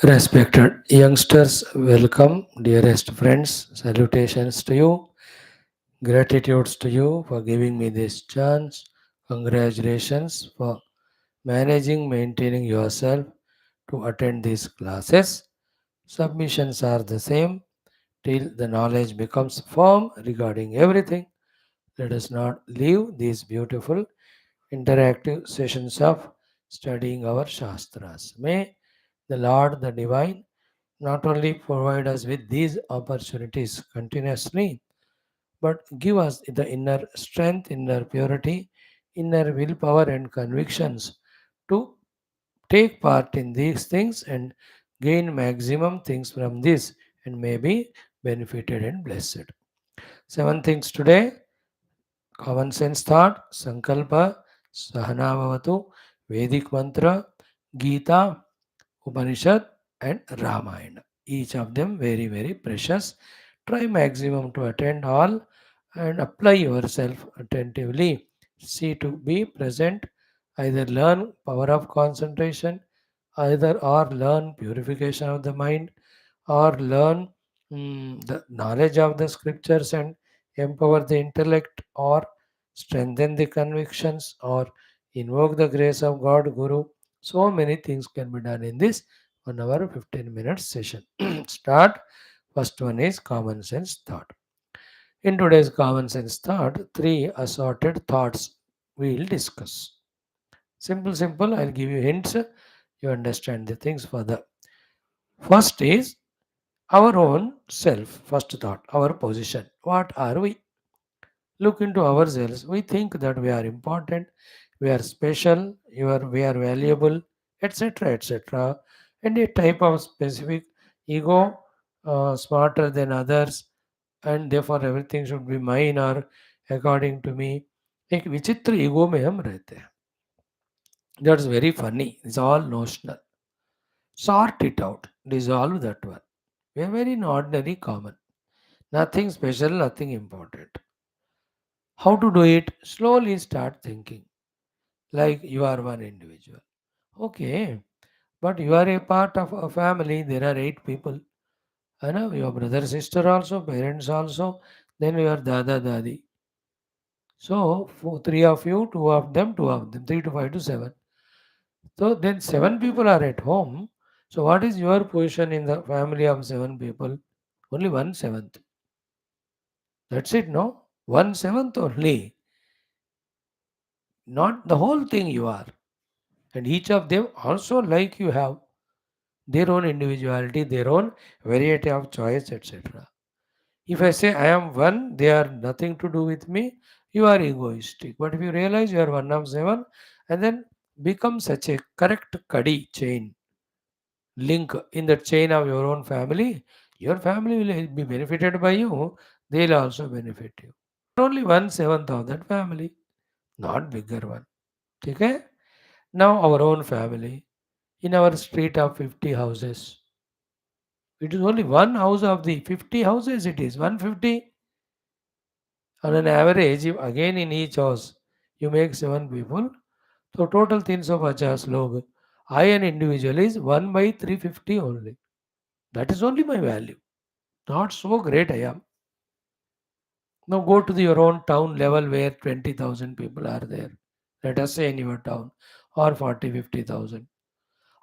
Respected youngsters, welcome, dearest friends. Salutations to you. Gratitudes to you for giving me this chance. Congratulations for managing, maintaining yourself to attend these classes. Submissions are the same till the knowledge becomes firm regarding everything. Let us not leave these beautiful interactive sessions of studying our Shastras. May the Lord, the Divine, not only provide us with these opportunities continuously, but give us the inner strength, inner purity, inner willpower, and convictions to take part in these things and gain maximum things from this and may be benefited and blessed. Seven things today: common sense thought, Sankalpa, Sahanavavatu, Vedic mantra, Geetha, Upanishad and Ramayana. Each of them very, very precious. Try maximum to attend all and apply yourself attentively. See to be present. Either learn power of concentration, either or learn purification of the mind, or learn the knowledge of the scriptures and empower the intellect, or strengthen the convictions, or invoke the grace of God, Guru. So many things can be done in this 1 hour 15 minutes session. Start. First one is common sense thought. In today's common sense thought, three assorted thoughts we will discuss. Simple, simple. I'll give you hints. You understand the things further. First is our own self. First thought, our position. What are we? Look into ourselves. We think that we are important, we are special, we are valuable, etc. etc. And a type of specific ego, smarter than others, and therefore everything should be mine or according to me. एक विचित्र ego में हम रहते हैं. That's very funny. It's all notional. Sort it out. Dissolve that one. We are very ordinary, common. Nothing special, nothing important. How to do it? Slowly start thinking like you are one individual. Okay, but you are a part of a family. There are 8 people. I know your brother, sister also, parents also. Then your dada, dadi. So for three of you, two of them, 3 to 5 to 7. So then 7 people are at home. So what is your position in the family of 7 people? Only 1/7. That's it, no? 1/7 only. Not the whole thing you are. And each of them also like you have their own individuality, their own variety of choice, etc. If I say I am one, they are nothing to do with me, you are egoistic. But if you realize you are one of 7 and then become such a correct kadi chain, link in the chain of your own family, your family will be benefited by you, they'll also benefit you. Only 1/7 of that family, not bigger one. Okay? Now our own family. In our street of 50 houses, it is only one house of the 50 houses, it is 150. On an average, if again in each house you make 7 people, so total 350 log. I an individual is 1 by 350 only. That is only my value. Not so great I am. Now go to your own town level where 20,000 people are there. Let us say in your town or 40-50,000.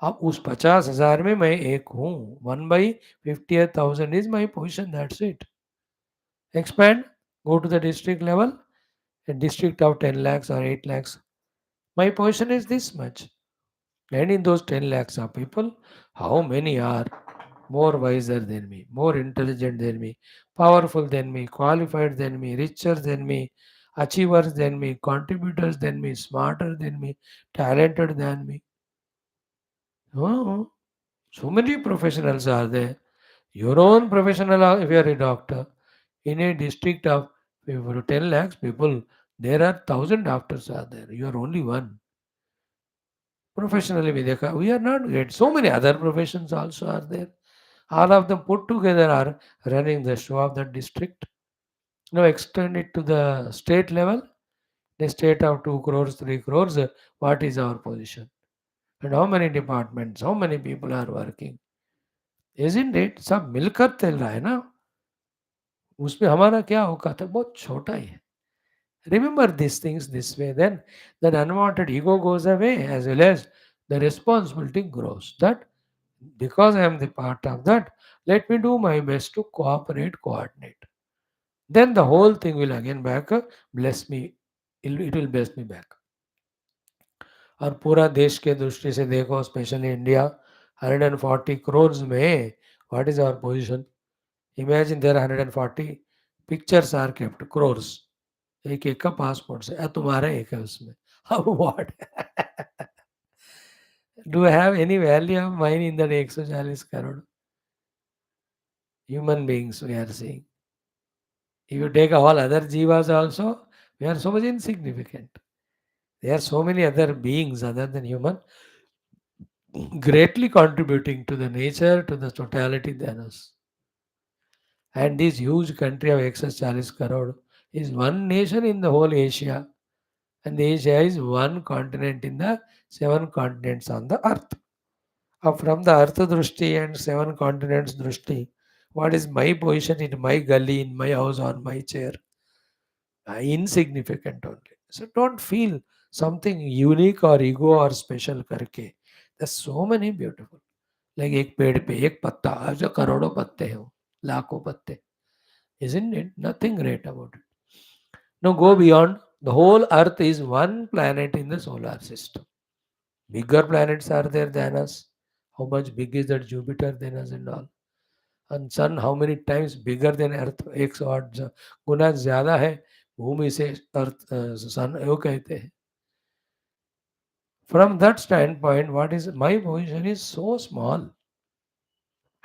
अब उस 50,000 में मैं एक हूँ. 1/50,000 is my position. That's it. Expand. Go to the district level. A district of 10 lakhs or 8 lakhs. My position is this much. And in those 10 lakhs of people, how many are more wiser than me, more intelligent than me, powerful than me, qualified than me, richer than me, achievers than me, contributors than me, smarter than me, talented than me? Oh, so many professionals are there. Your own professional, if you are a doctor, in a district of 10 lakhs people, there are 1,000 doctors are there. You are only one. Professionally, we are not great. So many other professions also are there. All of them put together are running the show of that district. Now extend it to the state level. The state of 2 crores, 3 crores, what is our position? And how many departments, how many people are working? Isn't it? सब मिलकर चल रहा है ना, उसमें हमारा क्या औकात है? बहुत छोटा ही है। Remember these things this way, then that unwanted ego goes away as well as the responsibility grows. That because I am the part of that, let me do my best to cooperate, coordinate. Then the whole thing will again back bless me. It will bless me back. और पूरा देश के दृष्टि से देखो, specially India, 140 crores में what is our position? Imagine there are 140 pictures are kept, crores. एक एक का पासपोर्ट से तुम्हारा एक है उसमें, अब what? Do have any value of mine in that 140 crore human beings we are seeing? If you take all other jivas also, we are so much insignificant. There are so many other beings other than human greatly contributing to the nature, to the totality than us. And this huge country of excess 40 crore is one nation in the whole Asia. And Asia is one continent in the 7 continents on the earth. From the earth drushti and 7 continents drushti, what is my position in my gully, in my house, on my chair? Insignificant only. So don't feel something unique or ego or special करके. There's so many beautiful. Like एक पेड़ पे एक पत्ता, जो करोड़ों पत्ते हो, लाखों पत्ते. Isn't it? Nothing great about it. Now go beyond. The whole earth is one planet in the solar system. Bigger planets are there than us. How much big is that Jupiter than us and all? And sun how many times bigger than earth? 108 गुना ज़्यादा है भूमि से अर्थ, सन यो कहते हैं. From that standpoint, what is my position is so small.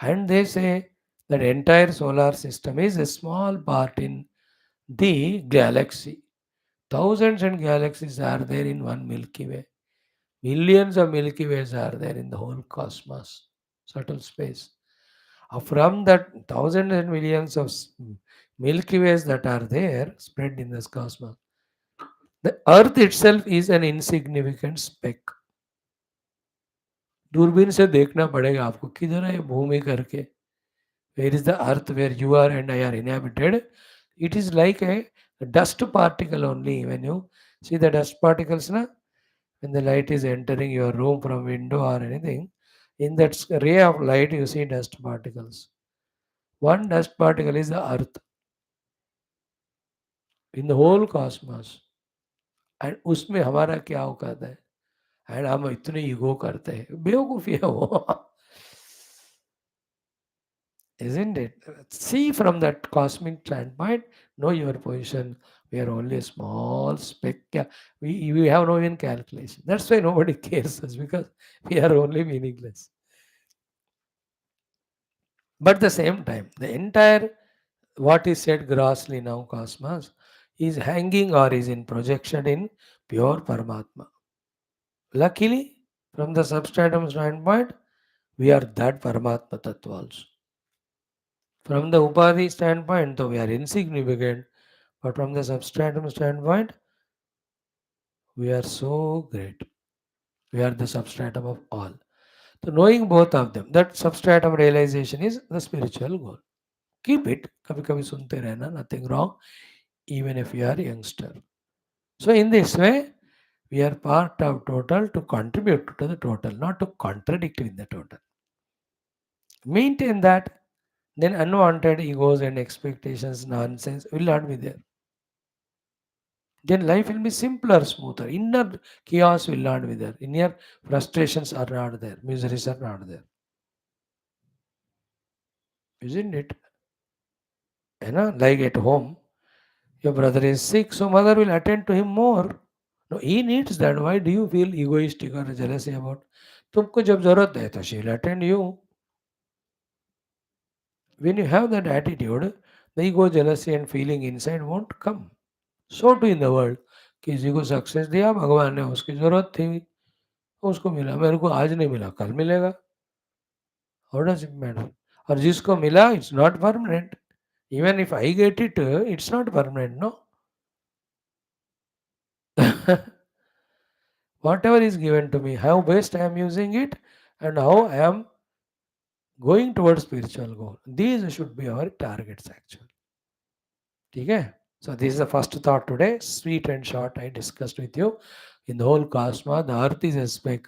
And they say that entire solar system is a small part in the galaxy. Thousands and galaxies are there in one Milky Way. Millions of Milky Ways are there in the whole cosmos, subtle space. From that thousands and millions of Milky Ways that are there spread in this cosmos, the Earth itself is an insignificant speck. दूरबीन से देखना पड़ेगा आपको किधर है भूमि करके. Where is the earth where you are and I are inhabited? It is like a dust particle only. When you see the dust particles, na, when the light is entering your room from window or anything, in that ray of light you see dust particles. One dust particle is the earth in the whole cosmos. And उसमें हमारा क्या औकात है? And हम इतने ego करते हैं, बेवकूफ़ी है वो. Isn't it? See from that cosmic standpoint, know your position. We are only a small speck. Yeah, we have no even calculation. That's why nobody cares us because we are only meaningless. But at the same time, the entire what is said grossly now cosmos is hanging or is in projection in pure Paramatma. Luckily, from the substratum standpoint, we are that Paramatma Tattva also. From the Upadhi standpoint, though we are insignificant, but from the substratum standpoint, we are so great. We are the substratum of all. So knowing both of them, that substratum realization is the spiritual goal. Keep it. कभी कभी सुनते रहना, nothing wrong, even if you are a youngster. So in this way, we are part of total to contribute to the total, not to contradict with the total. Maintain that, then unwanted egos and expectations, nonsense will not be there. Then life will be simpler, smoother. Inner chaos will not be there. Inner frustrations are not there. Miseries are not there. Isn't it? You know, like at home, your brother is sick, so mother will attend to him more. No, he needs that. Why do you feel egoistic or jealousy about? तुमको जब जरूरत है तो she will attend you. When you have that attitude, the ego, jealousy and feeling inside won't come. So too in the world. किसी को success दिया भगवान ने, उसकी जरूरत थी, उसको मिला. मेरे को आज नहीं मिला, कल मिलेगा. How does it matter? और जिसको मिला, it's not permanent. Even if I get it, it's not permanent, no? Whatever is given to me, how best I am using it and how I am going towards spiritual goal. These should be our targets actually. Okay? So this is the first thought today. Sweet and short I discussed with you. In the whole cosmos, the earth is a speck.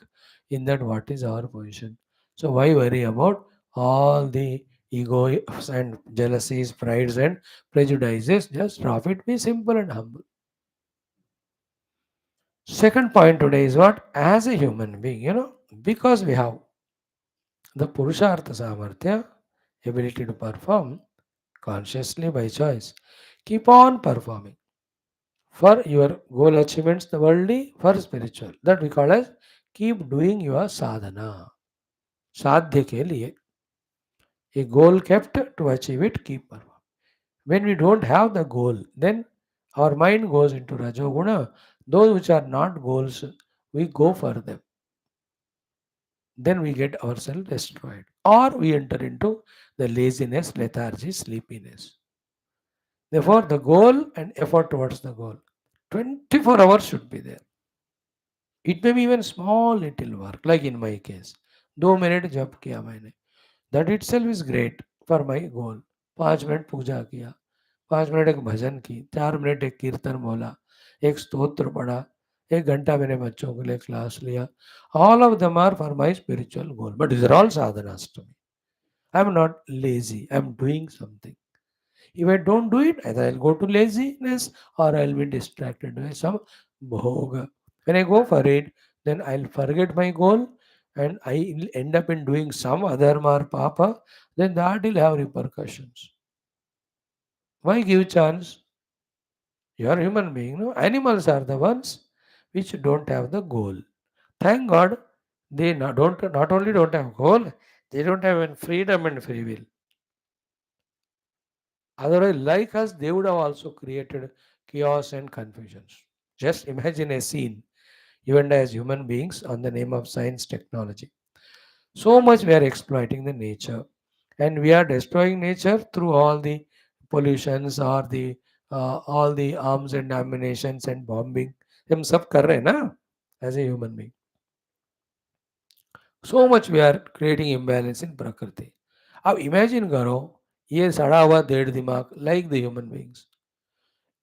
In that, what is our position? So why worry about all the ego and jealousies, prides and prejudices? Just drop it. Be simple and humble. Second point today is what? As a human being, because we have the Purushartha Samarthya, ability to perform consciously by choice, keep on performing for your goal achievements, the worldly, for spiritual. That we call as keep doing your sadhana. साध्य के लिए a goal kept to achieve it, keep performing. When we don't have the goal, then our mind goes into rajoguna. Those which are not goals, we go for them. Then we get ourselves destroyed. Or we enter into the laziness, lethargy, sleepiness. Therefore, the goal and effort towards the goal. 24 hours should be there. It may be even small little work, like in my case. 2 minute जप किया मैंने. That itself is great for my goal. 5 minute पूजा किया, 5 minute एक भजन की, 4 minute एक कीर्तन बोला, एक स्तोत्र पढ़ा, 1 घंटा मैंने बच्चों के लिए क्लास लिया. All of them are for my spiritual goal. But these are all sadhanas to me. I am not lazy. I am doing something. If I don't do it, either I'll go to laziness or I'll be distracted by some bhoga. When I go for it, then I'll forget my goal and I'll end up in doing some adharma or papa, then that will have repercussions. Why give chance? You are human being, no? Animals are the ones which don't have the goal. Thank God, they not only don't have goal, they don't have any freedom and free will. Otherwise, like us, they would have also created chaos and confusions. Just imagine a scene, even as human beings, on the name of science technology. So much we are exploiting the nature, and we are destroying nature through all the pollutions or the all the arms and ammunitions and bombing. हम सब कर रहे हैं ना as a human being. So much we are creating imbalance in प्रकृति. अब imagine करो ये सड़ा हुआ डेढ़ दिमाग like the human beings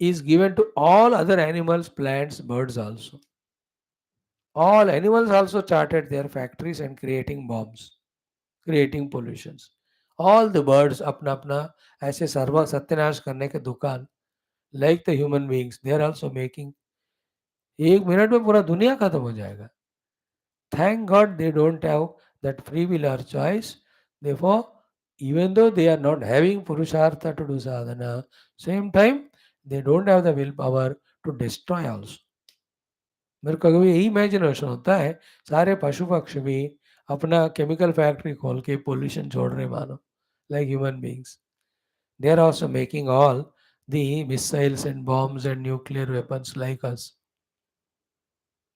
is given to all other animals, plants, birds also. All animals also charted their factories and creating bombs, creating pollutions. All the birds अपना अपना ऐसे सर्व सत्यानाश करने के दुकान like the human beings they are also making. 1 minute में पूरा दुनिया खत्म हो जाएगा. Thank God they don't have that free will or choice. Therefore, even though they are not having purushartha to do sadhana, same time they don't have the willpower to destroy also. मेरे को कभी यही imagination होता है सारे पशु पक्षी भी अपना केमिकल फैक्ट्री खोल के पोल्यूशन छोड़ रहे मानो like human beings they are also making all the missiles and bombs and nuclear weapons like us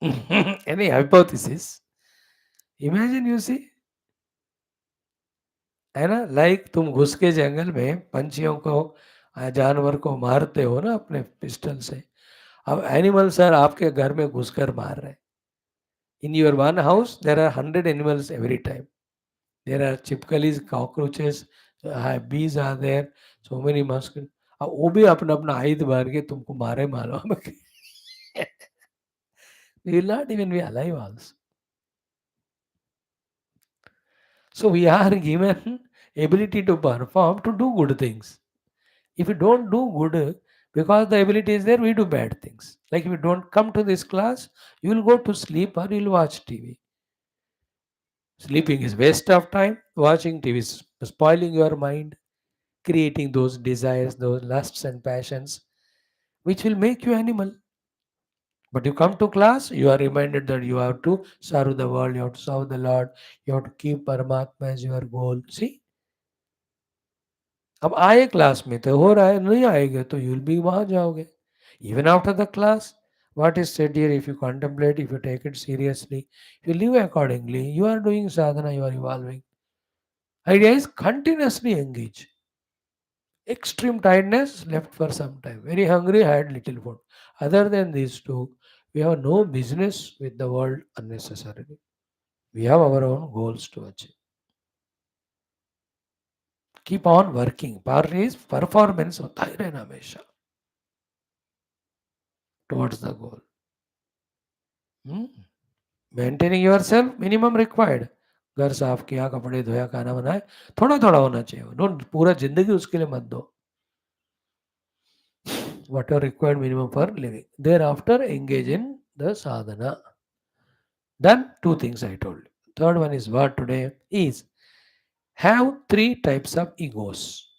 any hypothesis imagine you see है ना लाइक तुम घुस के जंगल में पंछियों को जानवर को मारते हो ना अपने पिस्टल से अब एनिमल्स आर आपके घर में घुसकर मार रहे हैं in your one house there are 100 animals every time. There are chipkalis, cockroaches, bees are there, so many mosquitoes. अब वो भी अपना अपना आयुध मार के तुमको मारे मालूम we will not even be alive also. So we are given ability to perform to do good things. If we don't do good, because the ability is there, we do bad things. Like if you don't come to this class, you will go to sleep or you will watch TV. Sleeping is waste of time. Watching TV is spoiling your mind, creating those desires, those lusts and passions, which will make you animal. But you come to class, you are reminded that you have to serve the world, you have to serve the Lord, you have to keep Paramatma as your goal. See? अब आए class में तो हो रहा है नहीं आएगा तो यू विल बी वहां जाओगे even after the class what is said here if you contemplate if you take it seriously if you live accordingly you are doing sadhana you are evolving idea is continuously engage extreme tiredness left for some time very hungry had little food other than these two we have no business with the world unnecessarily we have our own goals to achieve keep on working. Power is performance होता ही रहना हमेशा towards the goal. Maintaining your self minimum required. घर साफ किया, कपड़े धोया, खाना बनाए, थोड़ा थोड़ा होना चाहिए. नो पूरा जिंदगी उसके लिए मत दो. What are required minimum for living. Thereafter, engage in the sadhana. Then two things I told you. Third one is what today is have three types of egos.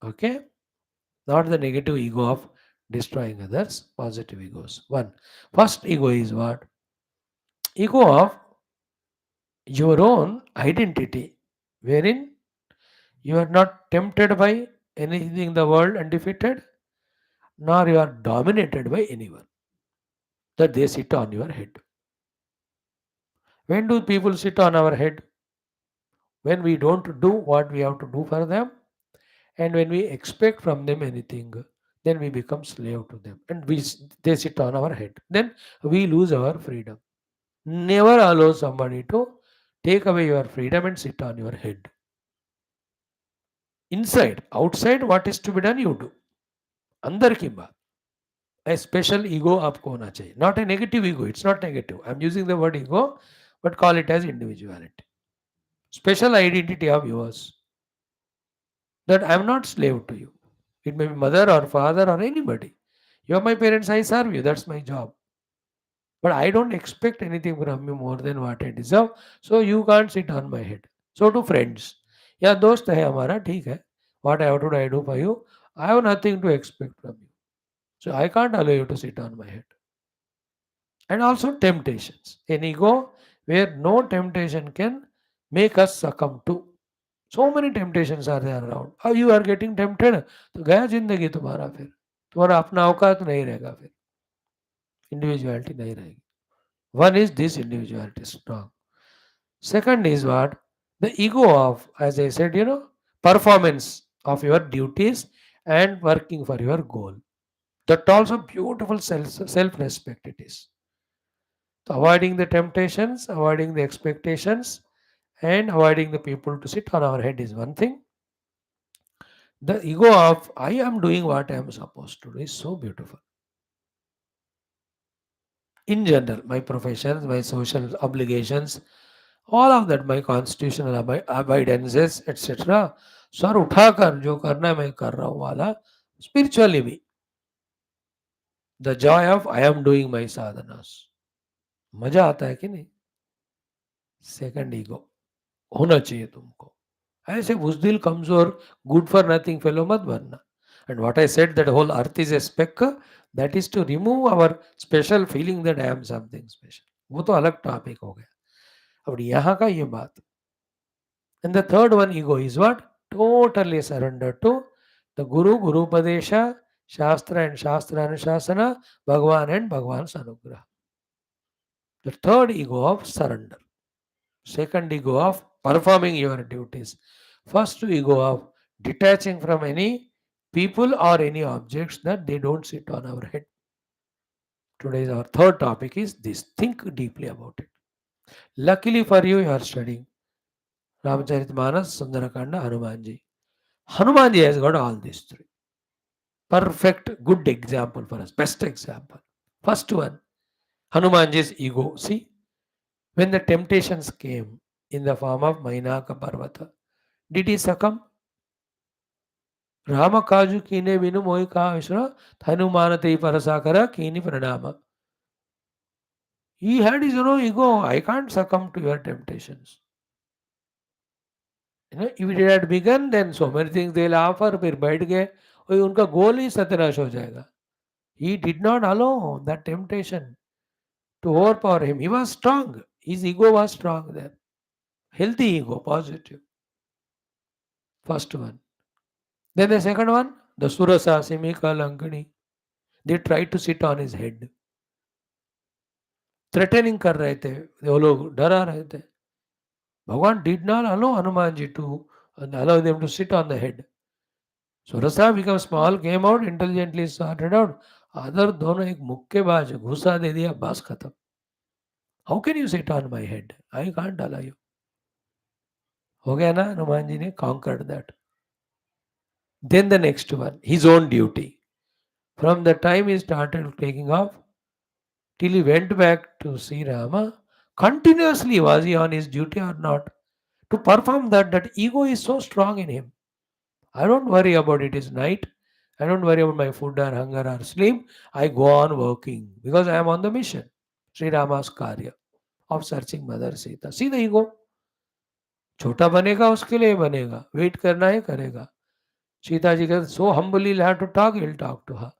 Okay, not the negative ego of destroying others, positive egos. One, first ego is what? Ego of your own identity, wherein you are not tempted by anything in the world and defeated, nor you are dominated by anyone. That they sit on your head. When do people sit on our head? When we don't do what we have to do for them, and when we expect from them anything, then we become slave to them, and they sit on our head. Then we lose our freedom. Never allow somebody to take away your freedom and sit on your head. Inside, outside, what is to be done, you do. अंदर की बात. A special ego आपको होना चाहिए. Not a negative ego. It's not negative. I'm using the word ego, but call it as individuality. Special identity of yours. That I'm not slave to you. It may be mother or father or anybody. You are my parents, I serve you. That's my job. But I don't expect anything from you more than what I deserve. So you can't sit on my head. So to friends, या दोस्त है हमारा, ठीक है. What I have to do, I do for you. I have nothing to expect from you. So I can't allow you to sit on my head. And also temptations. An ego where no temptation can make us succumb to. So many temptations are there around. How you are getting tempted, तो गया जिंदगी तुम्हारा फिर. तुम्हारा अपना औकात नहीं रहेगा फिर. Individuality नहीं रहेगी. One is this individuality strong. Second is what? The ego of, as I said, performance of your duties and working for your goal. That also beautiful self-respect it is. So avoiding the temptations, avoiding the expectations, and avoiding the people to sit on our head is one thing. The ego of I am doing what I am supposed to do is so beautiful. In general, my professions, my social obligations, all of that, my constitutional abidances, etc. Sir उठाकर जो करना है मैं कर रहा हूँ वाला. Spiritually भी. The joy of I am doing my sadhanas. मजा आता है कि नहीं? Second ego होना चाहिए तुमको. ऐसे बुजदिल कमजोर गुड फॉर नथिंग फेलो मत बनना. And what I said, that whole earth is a speck, that is to remove our special feeling that I am something special. वो तो अलग टॉपिक हो गया. अब यहाँ का ये बात. And the third one ego is what? Totally surrender to the Guru, Guru Padesha, Shastra and Shastra Anushasana, Bhagavan and Bhagavan's Anugraha. The third ego of surrender. Second ego of performing your duties. First ego of detaching from any people or any objects that they don't sit on our head. Today's our third topic is this. Think deeply about it. Luckily for you, you are studying Ramacharithmanas, Sundarakanda, Hanumanji. Hanumanji has got all these three. Perfect, good example for us. Best example. First one, Hanumanji's ego. See, when the temptations came in the form of Mainaka Parvata, did he succumb? Ram काजु कीने विनु मोहि कहा विष्णु हनुमान ते परसाकर कीनी pranama. He had his own ego. I can't succumb to your temptations. If it had begun, then so many things they'll offer. फिर बैठ गए और उनका गोल ही सत्यानाश हो जाएगा. He did not allow that temptation to overpower him. He was strong. His ego was strong there. Healthy ego, positive. First one. Then the second one, the Surasa, Simika, Lankani. They tried to sit on his head. Threatening कर रहे थे, वो लोग डरा रहे थे. भगवान did not allow Hanuman ji to allow them to sit on the head. Surasa became small, came out, intelligently sorted out. Other दोनों एक मुक्केबाज घुसा दे दिया, बस खत्म. How can you sit on my head? I can't allow you. हो गया ना, हनुमान जी ने conquered that. Then the next one, his own duty. From the time he started taking off till he went back to see Rama, continuously was he on his duty or not? To perform that ego is so strong in him. I don't worry about it is night. I don't worry about my food or hunger or sleep. I go on working because I am on the mission. Sri Rama's karya of searching Mother Sita. See the ego. छोटा बनेगा उसके लिए बनेगा, wait करना है करेगा. सीता जी का so humbly he'll have to talk, he'll talk to her.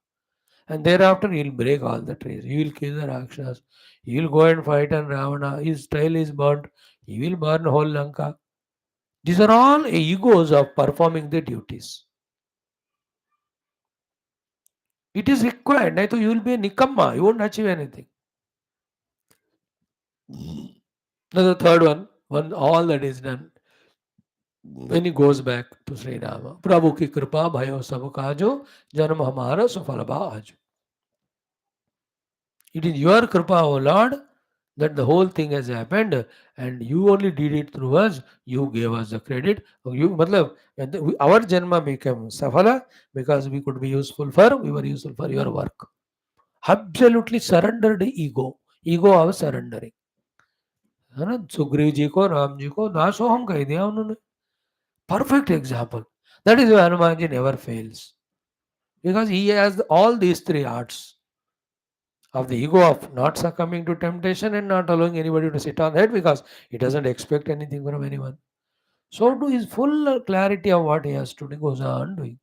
And thereafter he'll break all the trees. He will kill the Rakshas. He will go and fight on Ravana. His tail is burnt. He will burn whole Lanka. These are all egos of performing the duties. It is required. Nahi to you will be a nikamma. You won't achieve anything. Now the third one, when all that is done, when he goes back to Sri Rama, Prabhu ki kripa bhayo sab kajo, janam hamara sufal bhaaj. It is your kripa, O Lord, that the whole thing has happened, and you only did it through us. You gave us the credit. You, matlab, our janma became safala because we could be useful for, we were useful for your work. Absolutely surrendered ego. Ego of surrendering. है ना, सुग्रीव जी को राम जी को दासोहम कह दिया उन्होंने. Perfect example. That is why Hanuman ji never fails. Because he has all these three arts of the ego of not succumbing to temptation and not allowing anybody to sit on the head because he doesn't expect anything from anyone. So to his full clarity of what he has to do, goes on doing.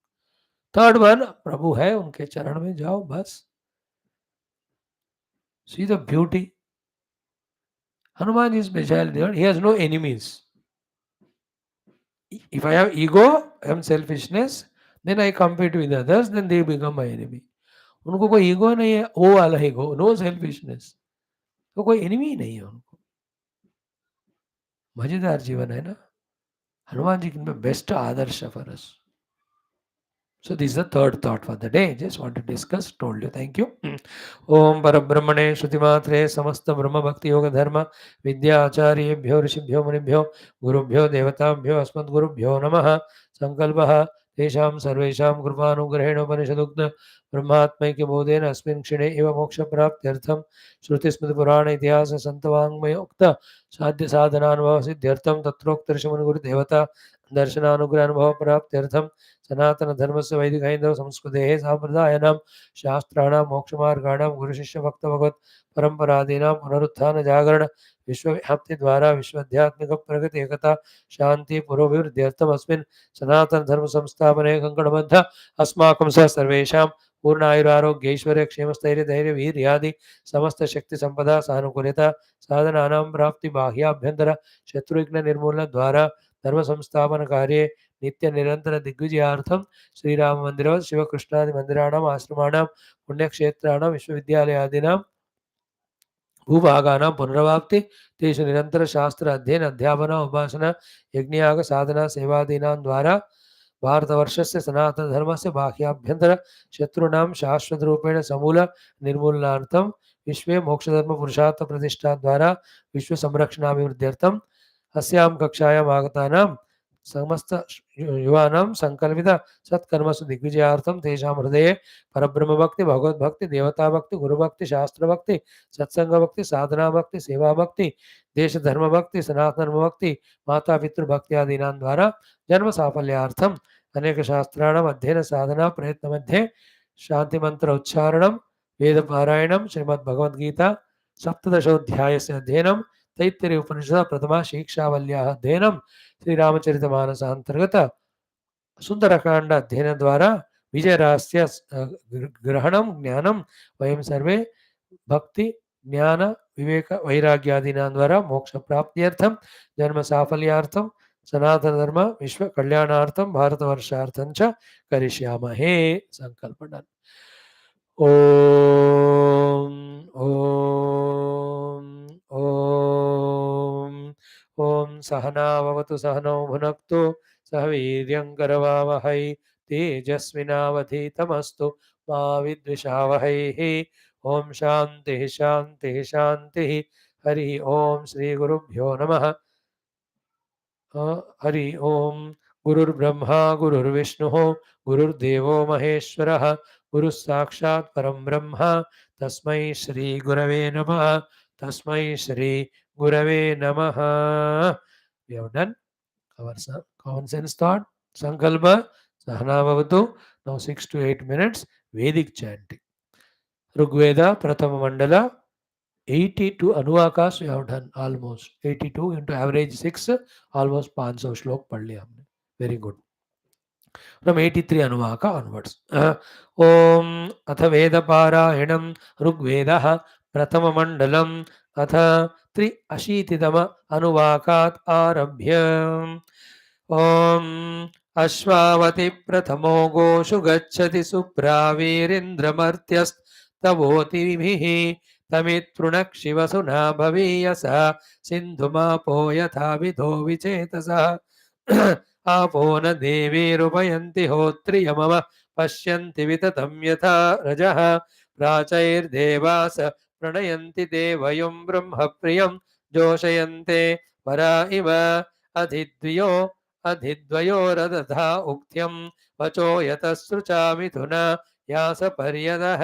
Third one, Prabhu hai, unke charan mein jao, bas. See the beauty. Hanuman is speciality. He has no enemies. If I have ego, I am selfishness, then I compete with others, then they become my enemy. उनको कोई ego नहीं है, वो वाला ego, no selfishness, तो कोई enemy ही नहीं है उनको. मजेदार जीवन है ना. हनुमान जी में best Adarsh for us. So this is the third thought for the day. Just want to discuss. Told you. Thank you. Om Parabrahmane Shrutimatre Samasta Brahma Bhakti Yoga Dharma Vidya Acharyebhyo Rishibhyo Munibhyo Gurubhyo Devatabhyo Asmat Gurubhyo Namaha Sankalpaha Tesham Sarvesham Kripanugrahena Upanishadukta Brahmatmaikya Bodhena Asmin Kshine Eva Moksha Praptyartham Shruti Smriti Purana Ityasa Santavangmaya Ukta Sadhya Sadhananubhava Siddhyartham Tatrokta Rishamani Guru Devata Darshananugrahanubhava Praptyartham सनातन धर्म से वैदिक हिंदू संस्कृते संप्रदायानां शास्त्राणां मोक्षमार्गाणां गुरुशिष्य भक्त भगवत परंपरादीनां पुनरुत्थान जागरण विश्वव्याप्ति द्वारा विश्वाध्यात्मिक प्रगति एकता शांति पुरोभिवृद्ध्यर्थम अस्मिन् सनातन धर्म संस्थापने कंकणबद्ध अस्माकं सह सर्वेषां पूर्ण आयुरारोग्य ऐश्वर्य क्षेम स्थैर्य धैर्य वीर्यादि समस्त शक्ति संपदा सानुकूलता साधनानां प्राप्ति बाह्याभ्यंतर शत्रुघ्न निर्मूलन द्वारा धर्म संस्थापन कार्ये नित्य निरंतर दिग्विजयार्थम श्रीराम मंदिर शिवकृष्णादि मंदिराणाम आश्रमाणाम पुण्यक्षेत्राणाम विश्वविद्यालयादीनां भूभागानां पुनर्वाप्ति तेषु निरंतर शास्त्र अध्ययन अध्यापन उपासना यज्ञयाग साधना सेवादीनां द्वारा भारतवर्षस्य सनातन धर्मस्य बाह्याभ्यंतर शत्रूणां शाश्वत रूपेण समूल निर्मूलनार्थं विश्वे मोक्षधर्म पुरुषार्थ प्रतिष्ठा द्वारा विश्व संरक्षणाभिवृद्ध्यर्थं अस्यां कक्षायाम् आगतानां समस्त युवानां संकल्पित सत्कर्मसु दिग्विजयार्थं तेषां हृदये परब्रह्म भक्ति भगवत भक्ति देवता भक्ति गुरु भक्ति शास्त्र भक्ति सत्संग भक्ति साधना भक्ति सेवा भक्ति देश धर्म भक्ति सनातन धर्म भक्ति माता पितृ भक्ति आदीनां द्वारा जन्म साफल्यार्थम अनेक शास्त्राणाम् अध्ययन साधना प्रयत्न मध्ये शांति मंत्र उच्चारणं वेद पारायणं श्रीमद् भगवद गीता सप्तदशोध्यायस्य अध्ययनं तैत्तिरीय उपनिषद प्रथमा शिक्षावल्याः अध्ययनं श्रीरामचरितमानस अंतर्गत सुंदरकांड अध्ययन द्वारा विजयरास्य ग्रहणं ज्ञानं वयं सर्वे भक्ति ज्ञान विवेक वैराग्यादीनां द्वारा मोक्ष प्राप्त्यर्थं जन्म साफल्यार्थं सनातन धर्म विश्व कल्याणार्थं भारतवर्षार्थं च करिष्यामहे. संकल्पना. ओम ओम ओम ओम सहनाववतु सहनौ भुनक्तु सह वीर्यङ्करवावहै तेजस्विनावधीतमस्तु मा विद्विषावहैः. ओम शांति शांति शांति. हरि ओम श्री गुरुभ्यो नमः. हरि ओम। गुरुर्ब्रह्मा गुरुर्विष्णुः गुरुर्देवो महेश्वरः गुरुः साक्षात् परं ब्रह्म तस्मै श्री गुरवे नमः। तस्मै श्री गुरवे नमः। We have done our common sense thought, Sankalpa, Sahana Bhavatu. Now 6 to 8 minutes Vedic chanting. Rigveda, Prathama Mandala, 82 Anuvakas we have done almost. 82 into average 6, almost 500 shlok पढ़ लिया हमने. Very good. From 83 Anuvaka onwards. Om अथ वेदपारायणं ऋग्वेदः प्रथममण्डलम् अथ 3 अशीतितम अनुवाकात् आरभ्य. ॐ अश्वावति प्रथमो गोषु गच्छति सुप्रावीरिन्द्रमर्त्यस्तवोतिभिः तमित्पृणक्षिवसुना भवीयसा सिन्धुमापो यथा विधो विचेतसः आपो न देवीरुपयन्ति होत्रियमव पश्यन्ति विततं यथा रजः प्राचैर्देवास प्रणयन्ति देवयुं ब्रह्मप्रियं जोषयन्ते परा इव अधिद्वयोरदधा उक्त्यं वचो यतसृचा मिथुना यासपर्यदः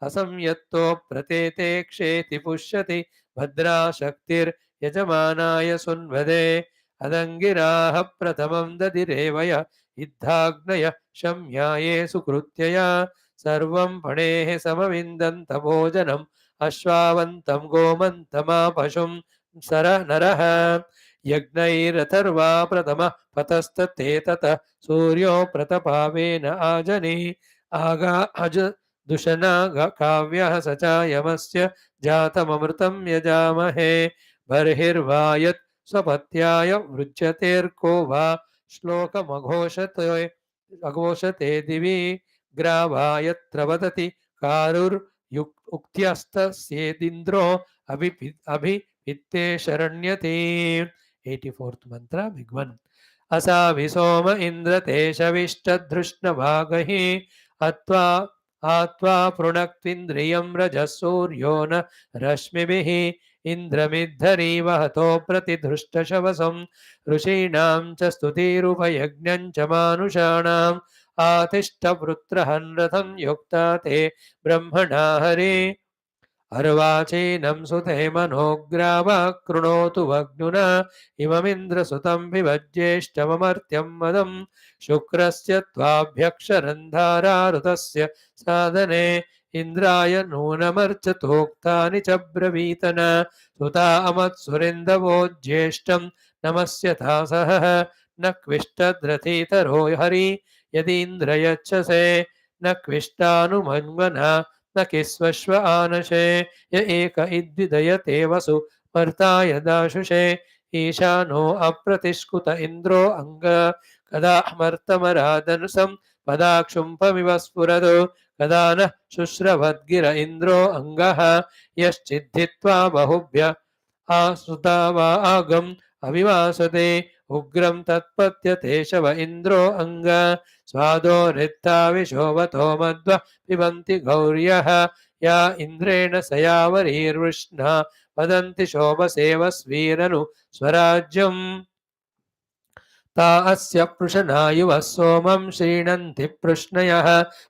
असंयत्तो प्रतेते क्षेति पुष्यति भद्रा शक्तिर्यजमानाय सुन्वदे अदङ्गिराः प्रथमं ददिरेवय इद्धाग्नय शम्याये सुकृत्यया सर्वं फणेः समविन्दन्त भोजनम् अश्वावन्तं गोमन्तमापशुं सर नरः यज्ञैरथर्वा प्रथमः पतस्तते ततः सूर्यो प्रतपावेन आजनि आगा अज दुशना काव्यः स च यमस्य जातममृतं यजामहे बर्हिर्वायत् स्वपत्याय वृज्यतेर्को वा श्लोकमघोषते दिवि ग्रावा यत्र वदति कारुर्युक्त्यस्तस्येदिन्द्रो अभिपित्ते शरण्यते. 84th mantra, big one. असावि सोम इन्द्र तेषविष्टधृष्णभागहि अत्वा आत्वा पृणक्त्विन्द्रियं रजः सूर्यो न रश्मिभिः इन्द्रमिद्धरी वहतो प्रतिधृष्टशवसं ऋषीणां च स्तुतिरुपयज्ञं च मानुषाणाम् आतिष्ठवृत्रहन् रथं युक्ता ते ब्रह्मणा हरे अर्वाचीनं सुते मनोग्राव कृणोतु वग्नुना इममिन्द्रसुतं विभज्येष्टममर्त्यं मदं शुक्रस्य त्वाभ्यक्षरन्धारारुतस्य साधने इन्द्राय नूनमर्चतोक्तानि च ब्रवीतन सुता अमत्सुरिन्दवो ज्येष्ठं नमस्यथा सह न क्विष्टद्रथीतरो हरि यदीन्द्र यच्छसे न क्विष्टानुमन्वना न किस्वश्व आनशे य एक इद्विदयते वसु मर्ताय दाशुषे ईशानो अप्रतिष्कुत इन्द्रो अङ्ग कदा मर्तमरादनुसं पदाक्षुम्भमिव स्फुरदु कदा न शुश्रवद्गिर इन्द्रो अङ्गः यश्चिद्धित्वा बहुभ्य आसुता वा आगम् अविवासते उग्रं तत्पत्यते शव इन्द्रो अङ्ग स्वादो रित्ता विशोवतो मध्व पिबन्ति गौर्यः या इन्द्रेण सयावरीर्वृष्णा वदन्ति शोभसेव स्वीरनु स्वराज्यम् ता अस्य पृषणायुवः सोमं श्रीणन्ति पृष्णयः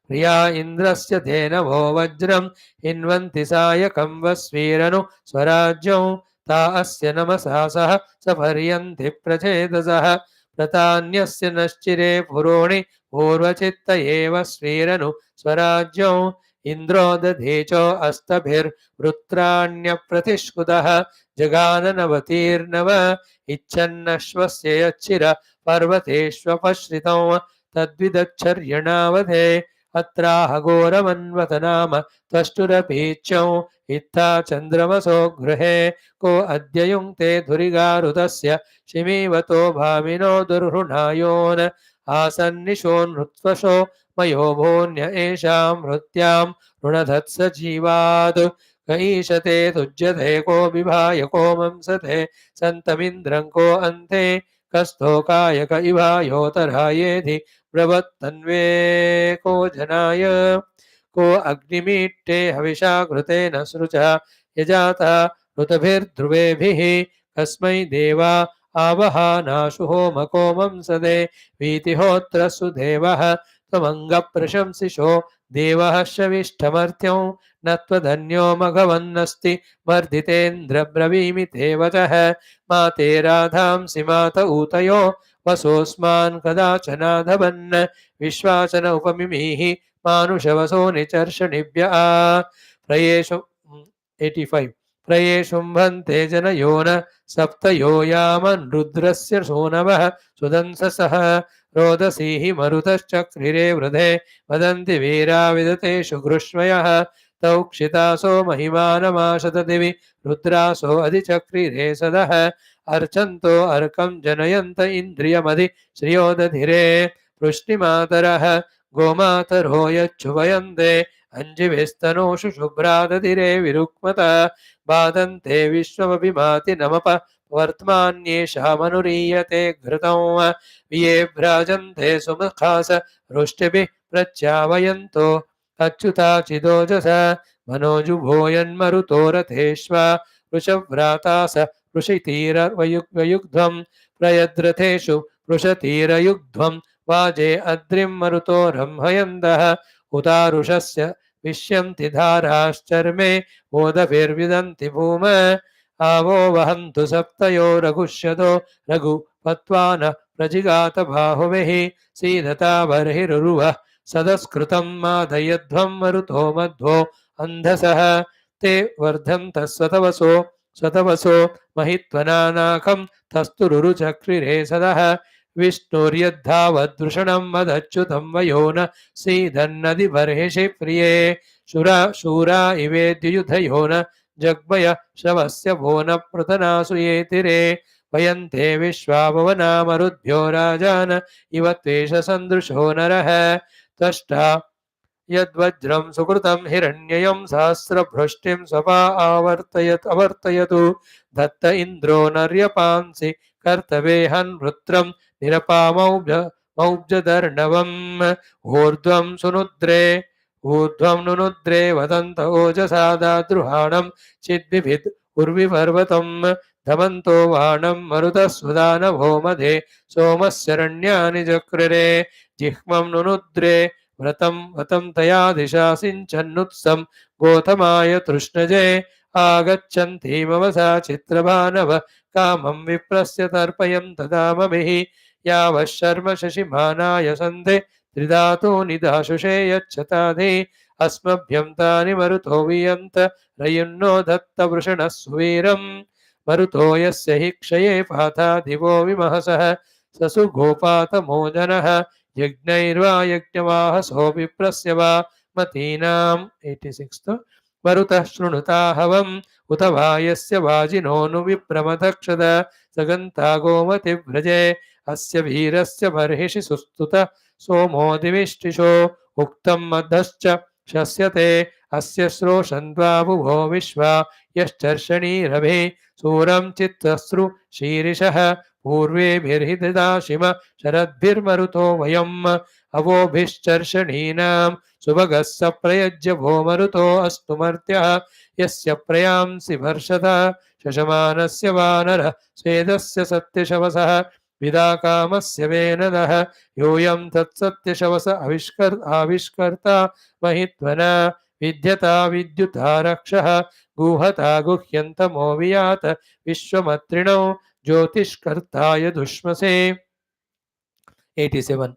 प्रिया इन्द्रस्य धेनवो वज्रं हिन्वन्ति सायकं वस्वीरनु स्वराज्यं ता अस्य नमसा सह सपर्यन्ति प्रचेतसः प्रतान्यस्य नश्चिरे पुरोणि पूर्वचित्त एव स्वीरनु स्वराज्यं इन्द्रो दधीचो अस्तभिर्वृत्राण्यप्रतिष्कुतः जगाननवतीर्नव इच्छन्नश्वस्य यच्चिर पर्वतेष्वपश्रितं तद्विदच्छर्यणावधे अत्राहघोरमन्वत नाम त्वष्टुरपीच्यौ इत्था चन्द्रमसो गृहे को अद्य युङ्क्ते धुरिगारुतस्य शिमीवतो भामिनो दुर्हृणायोन् आसन्निशोन्नृत्वशो मयो भोन्य एषां मृत्यां ऋणधत्स जीवात् क ईशते तुज्यते को बिभाय को मंसते सन्तमिन्द्रं को अन्ते कस्थोकायक इवायोतरायेधि ब्रवत्तन्वे को जनाय को अग्निमीट्टे हविषा घृतेन सृजा यजाता ऋतभिर्ध्रुवेभिः कस्मै देवा आवहानाशु होमकोमं सदे वीतिहोत्र सुदेवः त्वमङ्गप्रशंसिषो देवः शविष्ठमर्त्यं न त्वधन्यो मघवन्नस्ति वर्धितेन्द्रब्रवीमि ते वचः माते राधांसि मात ऊतयो वसोऽस्मान् कदाचनाधवन् विश्वाचन उपमिमीहि मानुषवसो निचर्षणिभ्य प्रयेषु 85 प्रयेषुम्भन्ते जनयो न सप्तयो यामन् रुद्रस्य सोनवः सुदंससः रोदसीहि मरुतश्चक्रिरे वृधे वदन्ति वीरा विदतेषु घृष्मयः तौ क्षितासो महिमानमाशत दिवि रुद्रासो अधिचक्रिरे सदः अर्चन्तो अर्कं जनयन्त इन्द्रियमधि श्रियोदधिरे वृष्टिमातरः गोमातरो यच्छुभयन्ते अंजिभिस्तनोषु शुभ्रादधिरे विरुक्मता बाधन्ते विश्वमभिमाति नमप वर्त्मान्येषामनुरीयते घृतं ये भ्राजन्ते सुमुखास रुष्टिभिः प्रच्यावयन्तो अच्युताचिदोजस मनोजुभोयन्मरुतो रथेष्वा वृषव्रातास वृषितीरयुग्ध्वं प्रयद्रथेषु वृषतीरयुग्ध्वं वाजे अद्रिं मरुतो रंहयन्दः उतारुषस्य विश्यन्ति धाराश्चर्मे ओदभिर्विदन्ति भूम आवो वहन्तु सप्तयो रघुष्यतो रघुपत्वान प्रजिगात बाहुभिः सीदता बर्हिरुरुवः सदस्कृतं मादयध्वं मरुतो मध्वो अन्धसः ते वर्धन्तः स्वतवसो महित्वनानाकं तस्तुरुरुचक्रिरे सदः विष्णुर्यद्धावदृषणं मदच्युतं वयो न सीदन्नदिबर्हिषि प्रिये शूरा इवेद्युयुधयो न जग्मय शवस्य भो न पृतनासु येतिरे वयन्ते विश्वाभवनामरुद्भ्यो राजान इव त्वेष सन्दृशो नरः त्वष्टा यद्वज्रं सुकृतं हिरण्ययं सहस्रभृष्टिं स्वपा अवर्तयतु दत्त इन्द्रो नर्यपांसि कर्तवेहन् वृत्रं निरपामौब्जदर्णवम् ऊर्ध्वं नुनुद्रे वदन्त ओजसा दाद्रुहाणं चिद्बिभिद् उर्विपर्वतं धमन्तो वाणं मरुतस्वदानभो मधे सोमस्यरण्यानि चक्रिरे जिह्मं नुनुद्रे व्रतं तया दिशा सिञ्चन्नुत्सं गोतमाय तृष्णजे आगच्छन्तीमवसा चित्रभानव कामं विप्रस्य तर्पयं तदामभिः यावशर्म शशिमानाय सन्धे त्रिधातूनि दाशुषे यच्छताधि अस्मभ्यं तानि मरुतो वियन्त रयुन्नो दत्तवृषणः सुवीरम् मरुतो यस्य हि क्षये पाता दिवो विमहसः ससु गोपातमोजनः यज्ञैर्वा यज्ञवाहसो विप्रस्य वा मतीनाम् 86 मरुतः शृणुताहवम् उत वा यस्य वाजिनोऽनु विप्रमदक्षद सगन्ता गोमतिव्रजे अस्य वीरस्य बर्हिषि सुस्तुत सोमो दिविष्टिशो उक्तं मधश्च शस्यते अस्य श्रोषन्द्वाबुभो विश्वा यश्चर्षणीरभे सूरं चित्तश्रु शीरिषः पूर्वेभिर्हिदाशिम शरद्भिर्मरुतो वयम् अवोभिश्चर्षणीनां सुभगः स प्रयज्य भो मरुतो अस्तु मर्त्यः यस्य प्रयांसि भर्षत शशमानस्य वानरः स्वेदस्य सत्यशवसः विदाकामस्य वेनदः योऽयं तत्सत्यशवस आविष्कर्ता महित्वना विद्यता विद्युता रक्षः गुहता गुह्यन्तमो वियात विश्वमत्रिणो ज्योतिष्कर्ताय दुष्मसे 87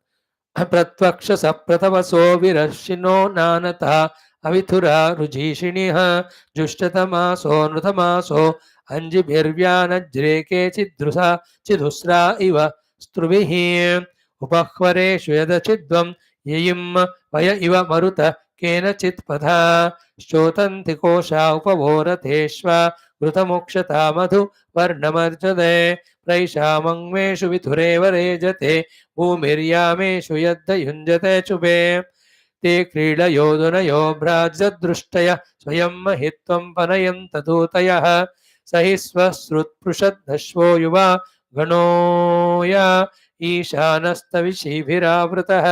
प्रत्वक्ष सप्रथवसो विरर्षिनो नानता अविथुरा रुजीषिणिः जुष्टतमासो नृतमासो अंजिभिर्व्यानज्रे केचिद्रुसा चिदुस्रा इव स्त्रुभिः उपह्वरेषु यदचिद्वं ययिं वय इव मरुत केनचित् पथा श्चोतन्ति कोशा उपवोरथेष्वा घृतमोक्षता मधु वर्णमर्जदे प्रैषामङ्मेषु विथुरेव रेजते भूमिर्यामेषु यद्युञ्जते चुबे ते क्रीडयोधुनयो भ्राजदृष्टय स्वयं महित्वं पनयन्त दूतयः स हि स्वश्रुत्पृषद्धश्वो युवा गणोया ईशानस्तविषीभिरावृतः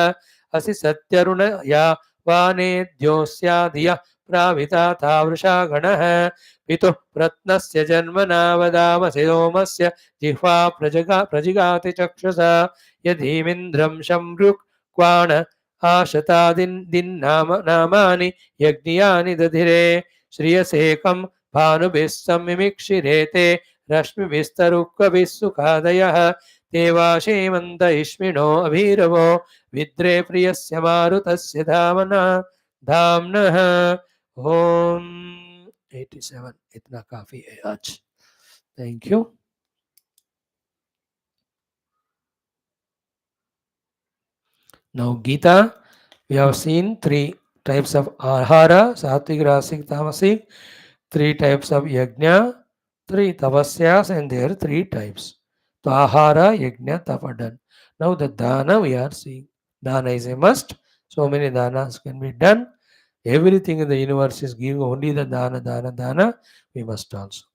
असि सत्यरुणया वानेद्योऽस्याधियः प्राविताथा वृषा गणः पितुः प्रत्नस्य जन्मना वदामसि सोमस्य जिह्वा प्रजिगाति चक्षुषा यदीमिन्द्रं शम्रुक् आशतादिन्नाम नामानि यज्ञियानि दधिरे श्रियसेकं भानुभिः समिमिक्षिरेते रश्मिभिस्तरुक्कभिः सुखादयः देवाशीमन्त इष्मिणो अभीरवो विद्रे प्रियस्य मारुतस्य धाम्नः ओम 87 इतना काफी है आज thank you Now, Geetha, we have seen three types of ahara, sattvic, rasic, tamasic, three types of yajna, three tapasyas, and there are three types. So, ahara, yajna, tapa done. Now, the dana we are seeing. Dana is a must. So many danas can be done. Everything in the universe is giving only the dana. We must also.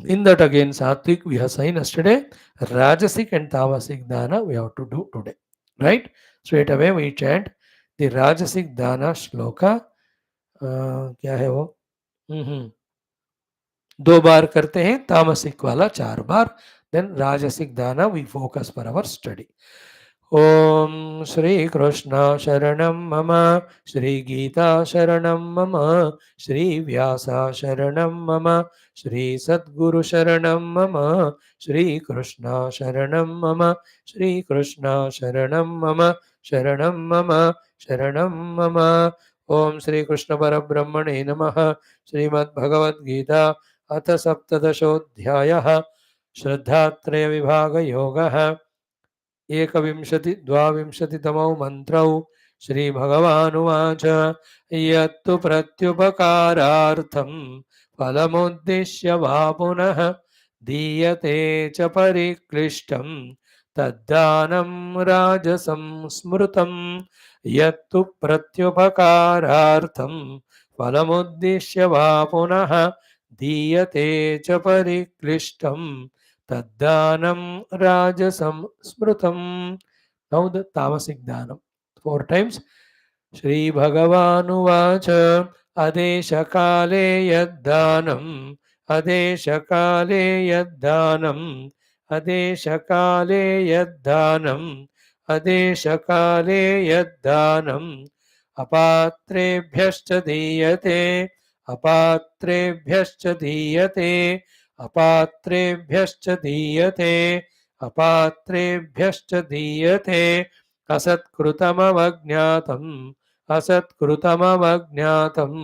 In that again, sattvic we have seen yesterday, rajasic and tamasic dana we have to do today. Right? Straight away we chant the rajasic dana shloka. क्या है वो दो बार करते हैं तामसिक वाला 4 बार then rajasic dana we focus for our study Om Shri Krishna शरणं मम श्री गीता शरणं मम श्री व्यास शरणं मम श्री सद्गुरु शरणं मम श्री कृष्ण शरणं मम श्री कृष्ण शरणं मम शरणं मम शरणं मम ओम श्री कृष्ण परब्रह्मणे नमः श्रीमद्भगवद्गीता अथ सप्तदशोऽध्यायः श्रद्धात्रय विभाग योगः एकविंशति द्वाविंशतितमौ मन्त्रौ श्रीभगवानुवाच यत्तु प्रत्युपकारार्थं फलमुद्दिश्य वा पुनः दीयते च परिक्लिष्टं तद्दानं राजसं स्मृतं यत्तु प्रत्युपकारार्थं फलमुद्दिश्य वा पुनः दीयते च परिक्लिष्टं तद्दानं राजसं स्मृतं. Now the tamasic danam 4 times. Shri Bhagavanuvaच adeshakale yaddanam adeshakale yaddanam adeshakale yaddanam adeshakale yaddanam apatrebhyascha diyate apatrebhyascha diyate अपात्रेभ्यश्च दीयते अपात्रेभ्यश्च दीयते असत्कृतमवज्ञातम् असत्कृतमवज्ञातम्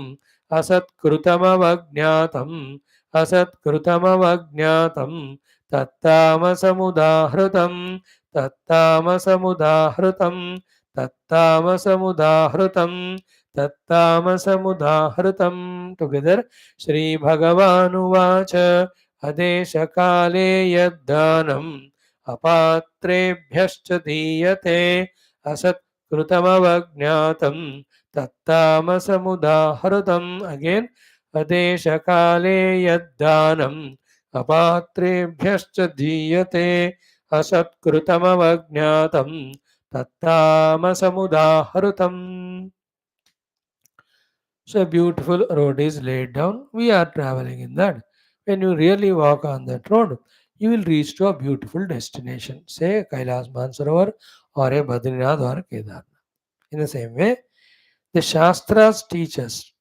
असत्कृतमवज्ञातम् असत्कृतमवज्ञातम् तत्तामसमुदाहृतम् तत्तामसमुदाहृतम् तत्तामसमुदाहृतम् तत्तामसमुदाहृतम् टुगेदर श्री भगवानुवाच अदेशकाले यद्दानम् अपात्रेभ्यश्च दीयते असत्कृतमवज्ञातम् तत्तामसमुदाहृतम् अगेन अदेशकाले यद्दानम् अपात्रेभ्यश्च दीयते असत्कृतमवज्ञातम् तत्तामसमुदाहृतम्. So a beautiful road is laid down. We are traveling in that. When you really walk on that road, you will reach to a beautiful destination, say Kailas Mansarovar or a Badrinath or a Kedarnath. In the same way, the Shastras teach us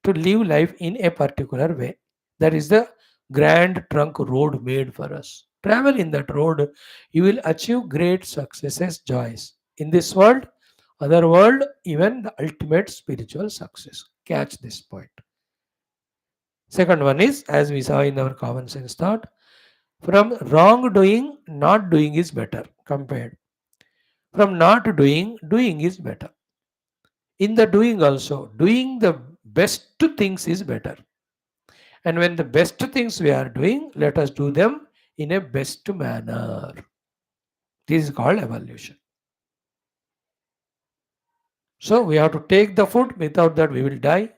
to live life in a particular way. That is the grand trunk road made for us. Travel in that road, you will achieve great successes, joys. In this world, other world, even the ultimate spiritual success. Catch this point. Second one is, as we saw in our common sense thought, from wrongdoing, not doing is better compared. From not doing, doing is better. In the doing also, doing the best things is better. And when the best things we are doing, let us do them in a best manner. This is called evolution. So we have to take the food, without that we will die.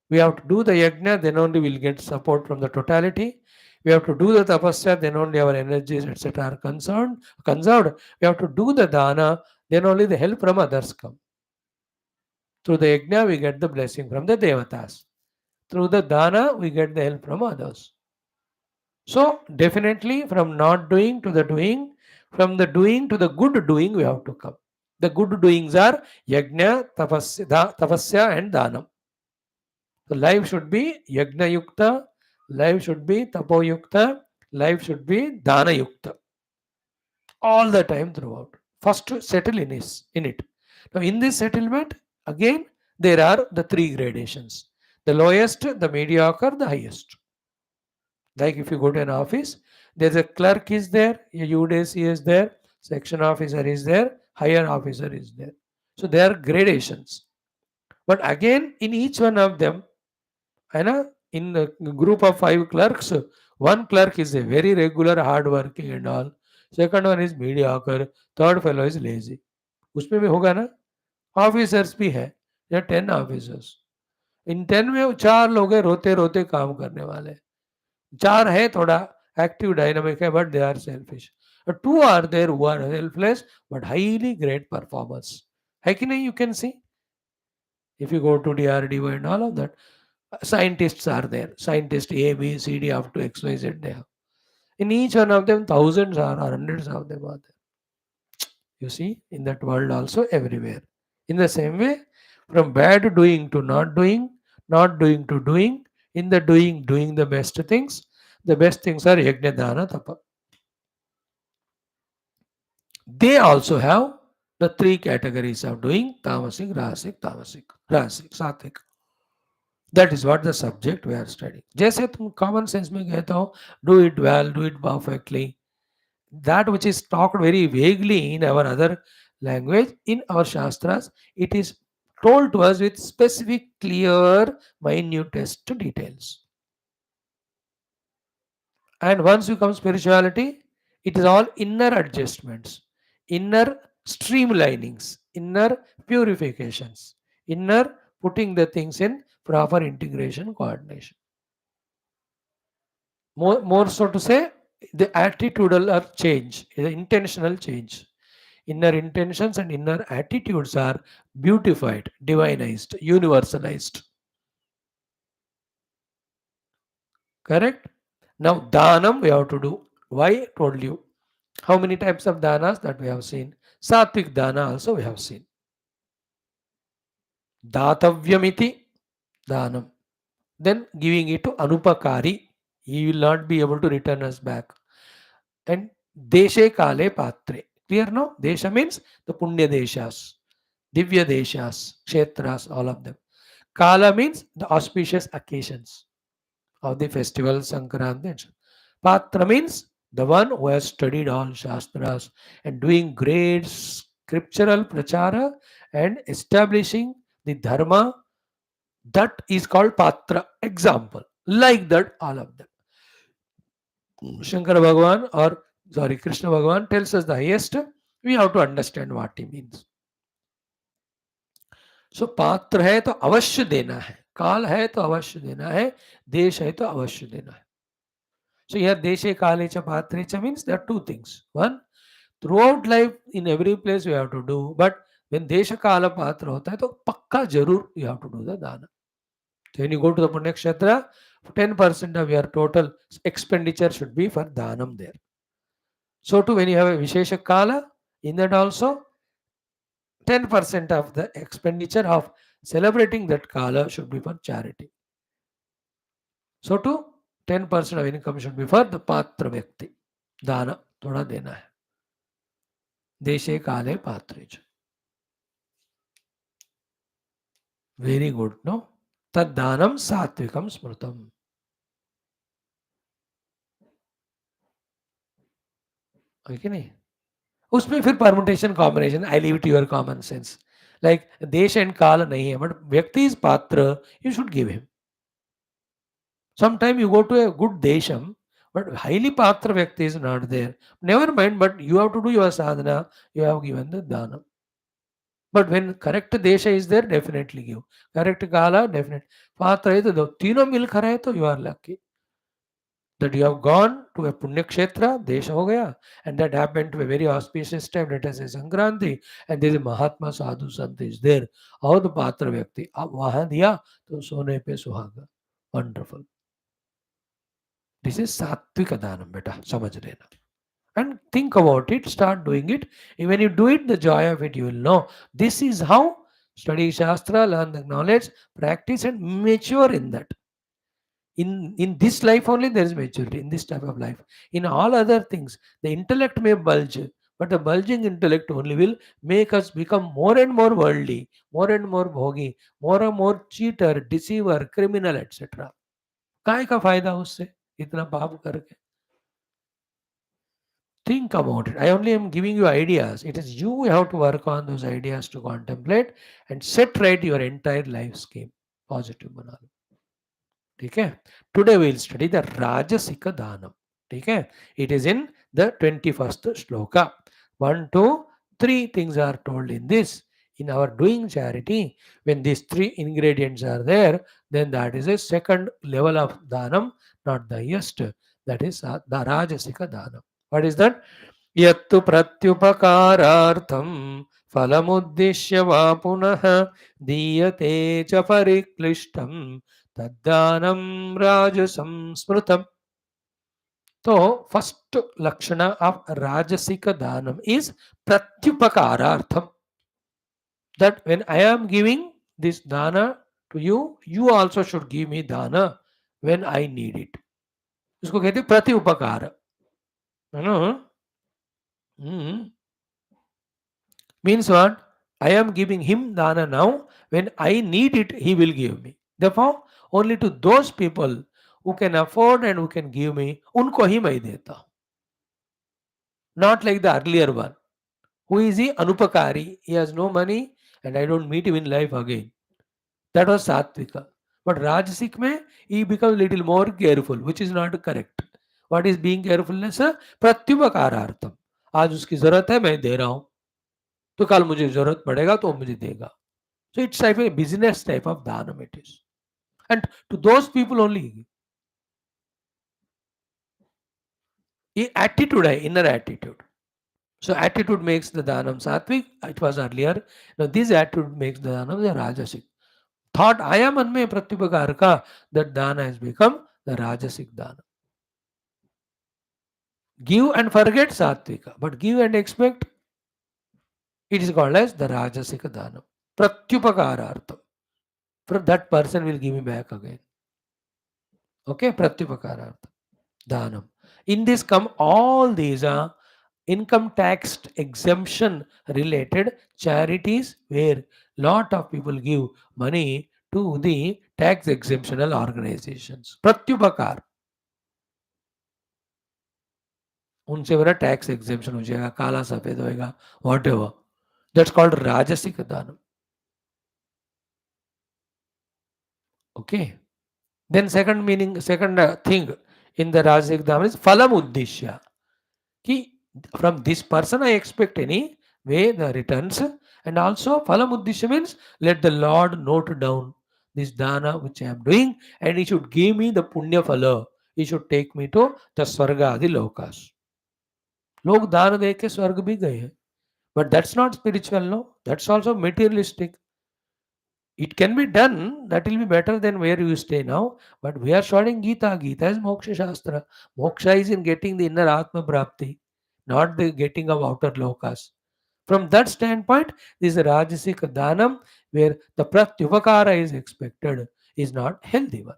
We have to do the yajna, then only we will get support from the totality. We have to do the tapasya, then only our energies, etc. are conserved. We have to do the dana, then only the help from others come. Through the yajna, we get the blessing from the devatas. Through the dana, we get the help from others. So, definitely from not doing to the doing, from the doing to the good doing, we have to come. The good doings are yajna, tapasya and danam. So, life should be yajna yukta, life should be tapo yukta, life should be dana yukta. All the time throughout. First, settle in it. Now, in this settlement, again, there are the three gradations: the lowest, the mediocre, the highest. Like if you go to an office, there's a clerk is there, a UDC is there, section officer is there, higher officer is there. So there are gradations. But again, in each one of them, I know in the group of 5 clerks, one clerk is a very regular, hard working and all. Second one is mediocre. Third fellow is lazy. उसमें भी होगा ना. Officers भी है. या 10 officers. इन 10 में 4 लोग हैं रोते रोते काम करने वाले. 4 है थोड़ा एक्टिव डायनामिक है but they are selfish. 2 are there who are selfless but highly great performers. है कि नहीं? You can see if you go to DRDO and all of that, scientists are there. Scientist A, B, C, D up to X, Y, Z they have. In each one of them, thousands or hundreds of them are there. You see, in that world also everywhere. In the same way, from bad doing to not doing to doing, in the doing the best things. The best things are yajna, dana, tapa. They also have the 3 categories of doing: tamasic, rasic, sattvic. That is what the subject we are studying. जैसे तुम common sense में कहता हो, do it well, do it perfectly. That which is talked very vaguely in our other language, in our shastras, it is told to us with specific, clear, minutest details. And once you come spirituality, it is all inner adjustments, inner streamlinings, inner purifications, inner putting the things in proper integration, coordination. More so to say, the attitudinal change, the intentional change. Inner intentions and inner attitudes are beautified, divinized, universalized. Correct? Now, Danam we have to do. Why? Told you. How many types of danas that we have seen? Satvik dana also we have seen. Datavyamiti danam. Then giving it to Anupakari. He will not be able to return us back. And Deshe Kale Patre. Clear no? Desha means the Punya Deshas, Divya Deshas, Kshetras, all of them. Kala means the auspicious occasions of the festival Sankranti. Patra means the one who has studied all Shastras and doing great scriptural prachara and establishing the Dharma. That is called Patra. Example. Like that, all of them. Shankara Bhagavan or Krishna Bhagavan tells us the highest, we have to understand what he means. So पात्र है तो अवश्य देना है, काल है तो अवश्य देना है, देश है तो अवश्य देना है. So here deshe kale cha patre cha means there are 2 things. One, throughout life in every place we have to do, but when desha kala patra hota hai to pakka jarur you have to do the dana. So when you go to the Punya Kshetra, 10% of your total expenditure should be for Danam there. So too when you have a Vishesha Kala, in that also 10% of the expenditure of celebrating that Kala should be for charity. So too 10% of income should be for the Patra Vyakti. Dana, thoda dena hai. Deshe Kale Patrij. Very good, no? Tad Danam Satvikam Smrutam. Okay, नहीं? उसमें फिर permutation combination I leave to your common sense like desh and kaal नहीं है but vyakti is patra you should give him sometime you go to a good desham but highly patra vyakti is not there never mind but you have to do your sadhana you have given the danam but when correct desh is there definitely give correct kala definite patra है तो तीनों मिलकर है तो you are lucky that you have gone to a Punya Kshetra, Desh ho gaya, and that happened to a very auspicious time, let us say Sankranti, and there is a Mahatma Sadhu Sant is there, और तो पात्र व्यक्ति अब वहां दिया तो सोने पे सुहागा. Wonderful. This is Satvika Danam, beta, समझ लेना. And think about it, start doing it. And when you do it, the joy of it, you will know. This is how study Shastra, learn the knowledge, practice, and mature in that. In this life only there is maturity in this type of life. In all other things the intellect may bulge, but the bulging intellect only will make us become more and more worldly, more and more bhogi, more and more cheater, deceiver, criminal, etc. काय का फायदा उससे इतना पाप करके. Think about it. I only am giving you ideas. It is you who have to work on those ideas to contemplate and set right your entire life scheme. Positive बना लो. ठीक है. Today we will study the Rajasika Danam. ठीक है. It is in the 21st shloka. 1, 2, 3 things are told in this. In our doing charity, when these 3 ingredients are there, then that is a second level of Danam, not the highest. That is the Rajasika Danam. What is that? यत्तु प्रत्युपकारार्थं फलमुद्दिश्य वा पुनः दीयते च परिक्लिष्टं तद्दानं राजसंस्मृतम्. So, first lakshana of Rajasika Danam is Pratyupakarartham. That when I am giving this dana to you, you also should give me dana when I need it. इसको कहते हैं प्रत्युपकार, है ना. Means what? I am giving him dana now. When I need it, he will give me. Therefore, only to those people who can afford and who can give me, उनको ही मैं देता हूँ. Not like the earlier one. Who is he? Anupakari. He has no money and I don't meet him in life again. That was Satvika. But Rajasik mein, he becomes little more careful, which is not correct. What is being carefulness? प्रत्युपकारार्थम. आज उसकी जरूरत है, मैं दे रहा हूं, तो कल मुझे जरूरत पड़ेगा तो मुझे देगा. So it's type a business type of dhanam it is. And to those people only. Attitude, inner attitude. So attitude makes the dhanam sattvic. It was earlier. Now this attitude makes the dhanam the rajasic. Thought I am anme pratyupakar ka, that dana has become the rajasic dana. Give and forget sattvika, but give and expect, it is called as the rajasika dana. Pratyupakarartham. From that person will give me back again. Okay, pratyupakarartham. Danam. In this come all these income tax exemption related charities where lot of people give money to the tax exemptional organizations. Pratyupakar. उनसे मेरा tax exemption हो जाएगा, काला सफेद होएगा, what ever. That's called rajasic danam. Okay. Then second meaning, second thing in the rajasic danam is फलम उद्देश्य. कि from this person I expect any way the returns, and also phalam uddishya means let the Lord note down this dana which I am doing and he should give me the punya phala. He should take me to the swarga adi lokas. लोग दान दे के स्वर्ग भी गए हैं, but that's not spiritual, no, that's also materialistic. It can be done, that will be better than where you stay now, but we are studying Geetha. Geetha is moksha shastra. Moksha is in getting the inner atma prapti, not the getting of outer lokas. From that standpoint, this rajasika danam where the pratyupakara is expected is not healthy one.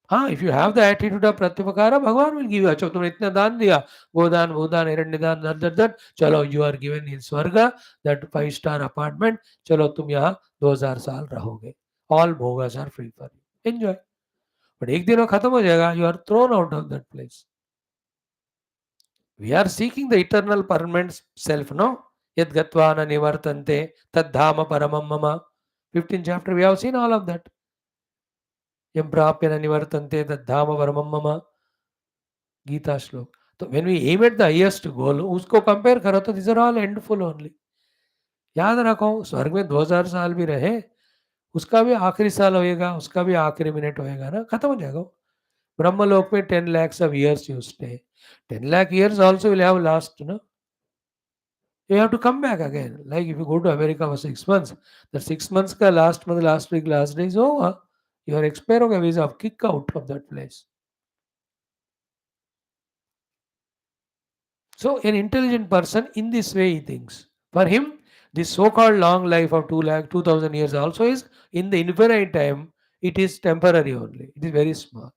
हाँ, if you have the attitude of pratyupakara, Bhagavan will give you. अच्छा तुमने इतना दान दिया, गोदान भूदान हिरण्यदान दर चलो you are given in स्वर्ग that 5-star apartment, चलो तुम यहाँ 2000 साल रहोगे. All bhogas are free for you. Enjoy. But एक दिन वो खत्म हो जाएगा, you are thrown out of that place. We are seeking the eternal permanent self, no? Yad gatva na nivartante tad dhama paramam mama. 15th chapter, we have seen all of that. Yam prapya na nivartante tad dhama paramam mama. Gita श्लोक. तो when we aim at the highest goal, उसको compare करो तो these are all endful only. याद रखो, स्वर्ग में 2000 साल भी रहे, उसका भी आखिरी साल होएगा, उसका भी आखिरी मिनट होएगा ना, खत्म हो जाएगा. Brahmalok mein 10 lakhs of years you stay. 10 lakh years also will have last, no? You have to come back again. Like if you go to America for 6 months, the 6 months ka last month, last week, last day is over. You are expired of visa, kick out of that place. So an intelligent person in this way he thinks. For him, this so-called long life of 2 lakh, 2000 years also is in the infinite time, it is temporary only. It is very small.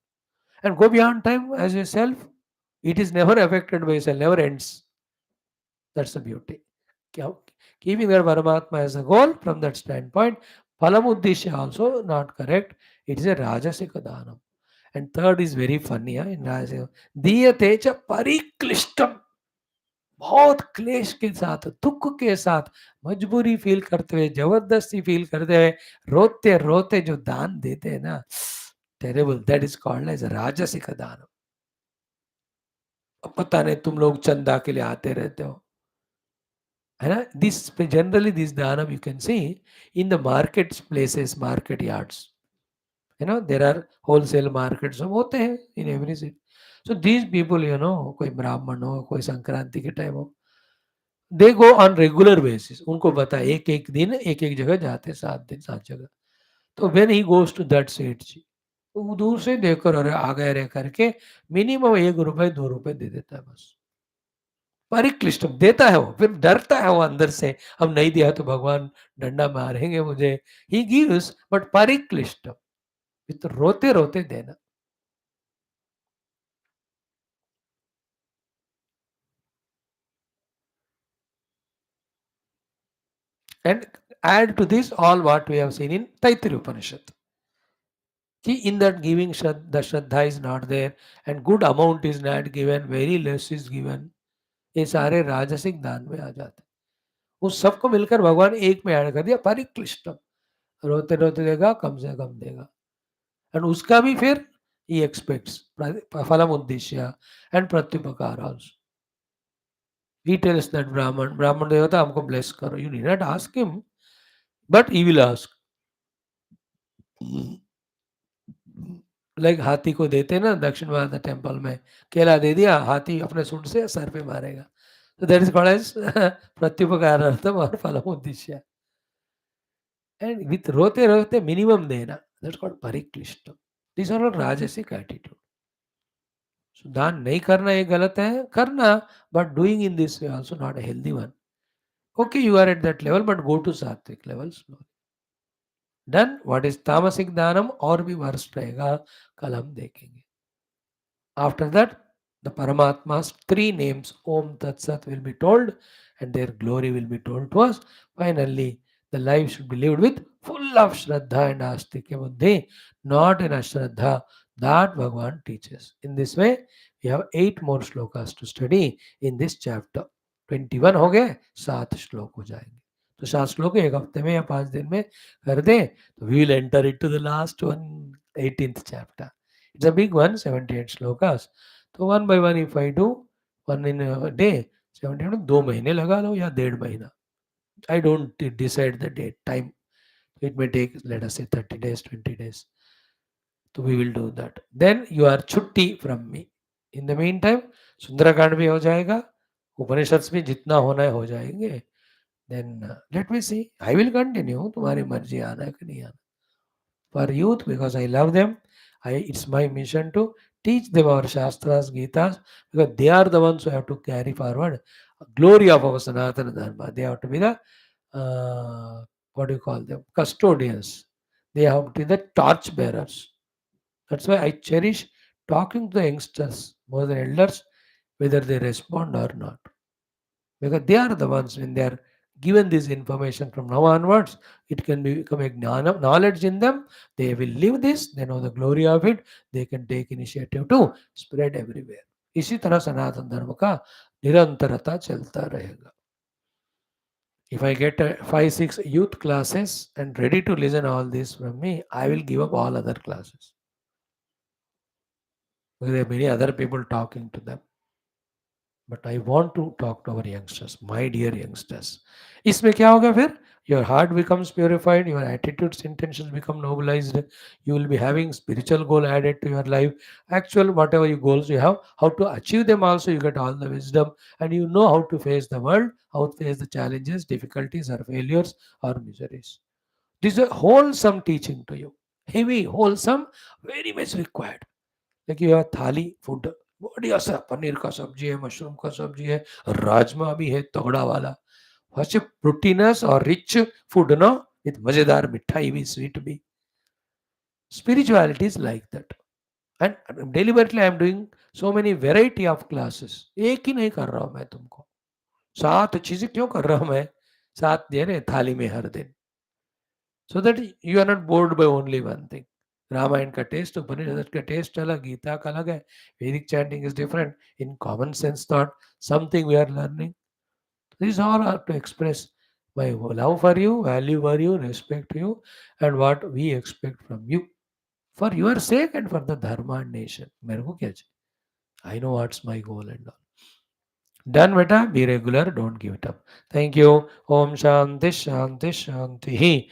And go beyond time as yourself, it is never affected by yourself, never ends. That's the beauty. Kya- Keeping their Paramatma as a goal from that standpoint, Palamuddisha also not correct. It is a Rajasika Danam. And third is very funny in Rajasika. Diyate cha pariklishtam. बहुत क्लेश के साथ दुख के साथ मजबूरी feel करते हुए जबरदस्ती फील करते हुए रोते रोते जो दान देते हैं ना terrible that is called as rajasic daan अब पता नहीं तुम लोग चंदा के लिए आते रहते हो है ना this generally this danam you can see in the market places market yards there are wholesale market सब होते हैं in every city so these people कोई ब्राह्मण हो कोई संक्रांति के टाइम हो they go on regular basis उनको पता है एक एक दिन एक एक जगह जाते 7 दिन 7 जगह तो when he goes to that Seth ji तो वो दूर से देखकर अरे आ गए रे करके मिनिमम 1 रुपए 2 रुपए दे देता है बस परिक्लिष्ट देता है वो फिर डरता है वो अंदर से अब नहीं दिया तो भगवान डंडा मारेंगे मुझे ही गिव्स बट परिक्लिष्ट तो रोते रोते देना and add to this all what we have seen in Taittiriya Upanishad. In that giving the Shraddha is not there and good amount is not given, very less is given. ये सारे राजसिक दान में आ जाते उस सबको मिलकर भगवान एक में ऐड कर दिया परिक्लिष्टम रोते रोते देगा कम से कम देगा एंड उसका भी फिर ही एक्सपेक्ट्स फलम उद्देश्य and pratyupakara also he tells that brahman devata हमको bless करो you need not ask him but he will ask like हाथी को देते ना दक्षिण भारत टेम्पल में केला दे दिया हाथी अपने सूंड से सर पे मारेगा तो that is called as pratyupakarartham और फलम उद्देश्य एंड विथ रोते रोते मिनिमम देना that's called pariklishtam this are rajasic attitude so दान नहीं करना ये गलत है करना but doing in this way also not a healthy one okay you are at that level but go to sattvic level then what is tamasic danam और भी वर्स्ट रहेगा कल हम देखेंगे After that, the Paramatma's 3 names, Om Tat Sat, will be told and their glory will be told to us. Finally, the life should be lived with full of Shraddha and Astikya Buddhi, not in Ashraddha that Bhagavan teaches. In this way, we have 8 more shlokas to study in this chapter. 21 हो गए 7 श्लोक हो जाएंगे तो 7 श्लोक एक हफ्ते में या 5 दिन में कर दें तो we will enter it to the last one 18th chapter. It's a big one, 78 shlokas. तो one by one if I do, one in a day, 78 2 महीने लगा लो या 1.5 महीना. I don't decide the date, time. It may take, let us say, 30 days, 20 days. So we will do that. Then you are छुट्टी from me. In the meantime, Sundarkand भी हो जाएगा, उपनिषद भी जितना होना है हो जाएंगे. Then let me see. I will continue. तुम्हारी मर्जी आना है कि नहीं आना. For youth, because I love them, it's my mission to teach them our Shastras, Geetas, because they are the ones who have to carry forward glory of our Sanatana Dharma. They have to be the, what do you call them, custodians. They have to be the torch bearers. That's why I cherish talking to the youngsters more than elders, whether they respond or not. Because they are the ones, when they are given this information from now onwards, it can become a knowledge in them. They will live this, they know the glory of it, they can take initiative to spread everywhere. इसी तरह सनातन धर्म का निरंतरता चलता रहेगा. If I get 5 6 youth classes and ready to listen all this from me, I will give up all other classes. Because there are many other people talking to them. But I want to talk to our youngsters, my dear youngsters. इसमें क्या होगा फिर? Your heart becomes purified, your attitudes, intentions become nobilized. You will be having spiritual goal added to your life. Actual, whatever you goals you have, how to achieve them also, you get all the wisdom, and you know how to face the world, how to face the challenges, difficulties, or failures, or miseries. This is a wholesome teaching to you. Heavy, wholesome, very much required. Like you have थाली food, बढ़िया सा पनीर का सब्जी है, mushroom का सब्जी है, राजमा भी है तगड़ा वाला, such a proteinous or rich food, no, with मजेदार मिठाई भी, sweet भी. Spirituality is like that. And deliberately I am doing so many variety of classes. एक ही नहीं कर रहा हूं मैं तुमको, सात चीजें क्यों कर रहा हूं मैं, सात दे रहे थाली में हर दिन, so that you are not bored by only one thing. Ramayan का टेस्ट, उपनिषद का टेस्ट अलग, गीता का अलग है, Vedic chanting is different, in common sense thought something we are learning. These all are to express my love for you, value for you, respect you, and what we expect from you, for your sake and for the dharma and nation. मेरे को क्या चाहिए? I know what's my goal and all. Done, beta. Be regular. Don't give it up. Thank you. Om Shanti Shanti Shanti Hi.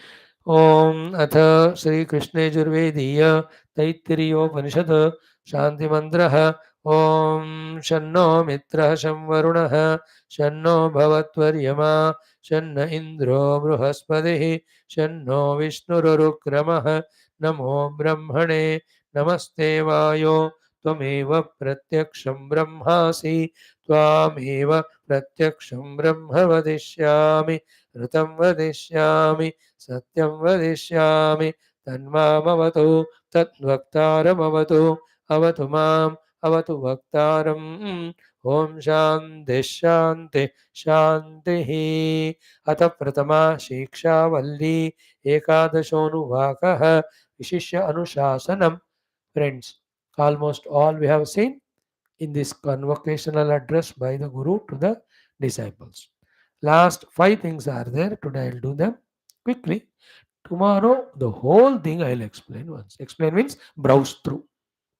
Om Atha Sri Krishna Yajurvediya Taittiriyo Upanishad Shanti Mantraha. Om Shanno Mitra Shamvarunah Shanno Bhavatvaryama Shanna Indro Bruhaspadihi Shanno Vishnurukramah Namo Brahmane Namaste Vayo Tvameva Pratyaksham Brahmasi त्वामेव प्रत्यक्षं ब्रह्म वदिष्यामि, ऋतं वदिष्यामि, सत्यं वदिष्यामि, तन्मामवतु तद्वक्तारमवतु, अवतु माम् अवतु वक्तारम्. ॐ शान्ति शान्ति शान्तिः. अथ प्रथमा शिक्षावल्ली एकादशोऽनुवाकः विशिष्य अनुशासनम्. Friends, almost all we have seen in this convocational address by the Guru to the disciples. Last five things are there. Today I'll do them quickly. Tomorrow, the whole thing I'll explain once. Explain means browse through.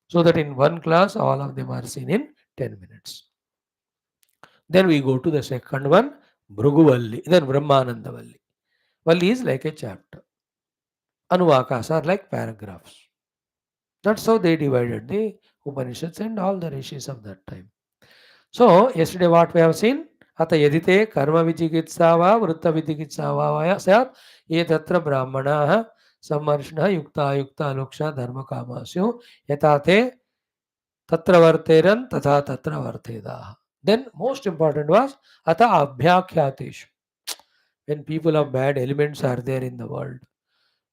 So that in one class, all of them are seen in 10 minutes. Then we go to the second one, Bhruguvalli, then Brahmanandavalli. Valli is like a chapter. Anuvakas are like paragraphs. That's how they divided the Upanishads and all the rishis of that time. So, yesterday what we have seen, अत यदिते कर्म विचिकित्सा वा वृत्त विचिकित्सा वा स्यात् ये तत्र ब्राह्मणाः सम्मर्षणः युक्ता युक्ता लोक्षा धर्म कामास्युः यथा ते तत्र वर्तेरन् तथा तत्र वर्तेदाः. Then most important was अत अभ्याख्यातेषु. When people of bad elements are there in the world,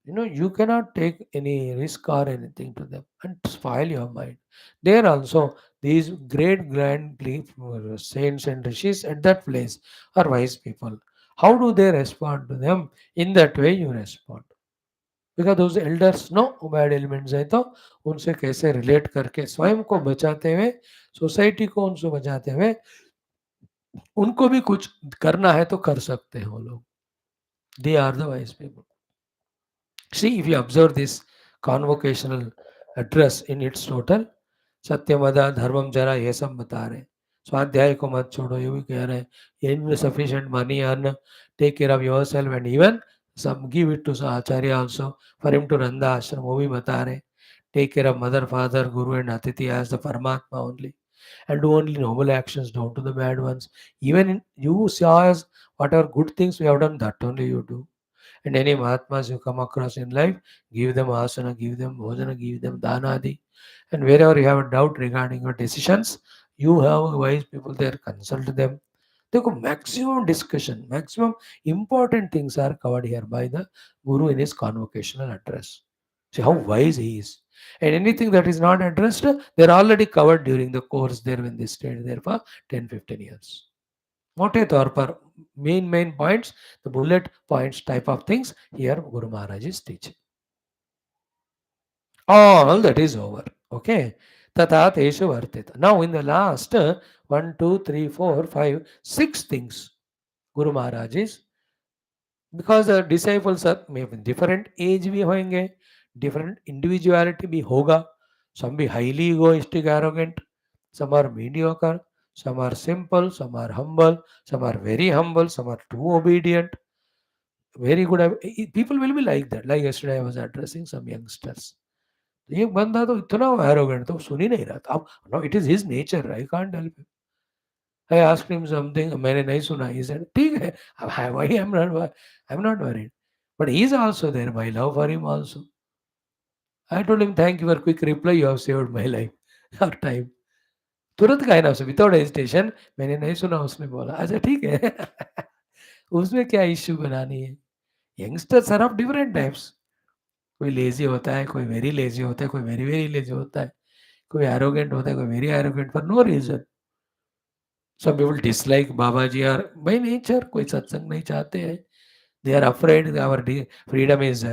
you cannot take any risk or anything to them and spoil your mind. There also, these great grand saints and rishis at that place are wise people. How do they respond to them? In that way you respond, because those elders know bad elements है, तो उनसे कैसे relate करके स्वयं को बचाते हुए, society को उनसे बचाते हुए, उनको भी कुछ करना है तो कर सकते हैं वो लोग. They are the wise people. See, if you observe this convocational address in its total, सत्यमदा धर्मम जरा ये सब बता रहे हैं. स्वाध्याय को मत छोड़ो ये भी कह रहे हैं. Insufficient money earn, take care of yourself and even some give it to Acharya also for him to run the ashram, वो भी बता रहे हैं. Take care of mother, father, guru and atiti as the Paramatma only, and do only noble actions, don't do the bad ones. Even you saw as whatever good things we have done, that only you do. And any Mahatmas you come across in life, give them asana, give them bhojana, give them dhanadi. And wherever you have a doubt regarding your decisions, you have wise people there, consult them. देखो maximum discussion, maximum important things are covered here by the Guru in his convocational address. See how wise he is. And anything that is not addressed, they're already covered during the course there when they stayed there for 10-15 years. मोटे तौर पर main points, the bullet points type of things here Guru Maharaj is teaching. All that is over. Okay. Tata Teshu Vartita. Now in the last 1, 2, 3, 4, 5, 6 things Guru Maharaj is, because the disciples are maybe different age भी होंगे, different individuality भी होगा. Some be highly egoistic, arrogant, some are mediocre, Some are simple, some are humble, some are very humble, some are too obedient. Very good. People will be like that. Like yesterday, I was addressing some youngsters. एक बंदा तो इतना arrogant तो सुन ही नहीं रहा था. अब no it is his nature, I can't help him. I asked him something, मैंने नहीं सुना. ही सेड ठीक है, I am not worried. But he is also there, my love for him also. I told him thank you for quick reply, you have saved my life और time. तुरंत कहा ना उसे, विदाउट हेजिटेशन. मैंने नहीं सुना, उसने बोला अच्छा ठीक है. उसमें क्या इश्यू बनानी है. Youngsters are of different types. कोई लेजी होता है, कोई वेरी लेजी होता है, कोई वेरी वेरी लेजी होता है, कोई एरोगेंट होता है, कोई very arrogant for no reason. Some people dislike Baba ji are by nature, कोई सत्संग नहीं चाहते हैं. They are afraid our freedom is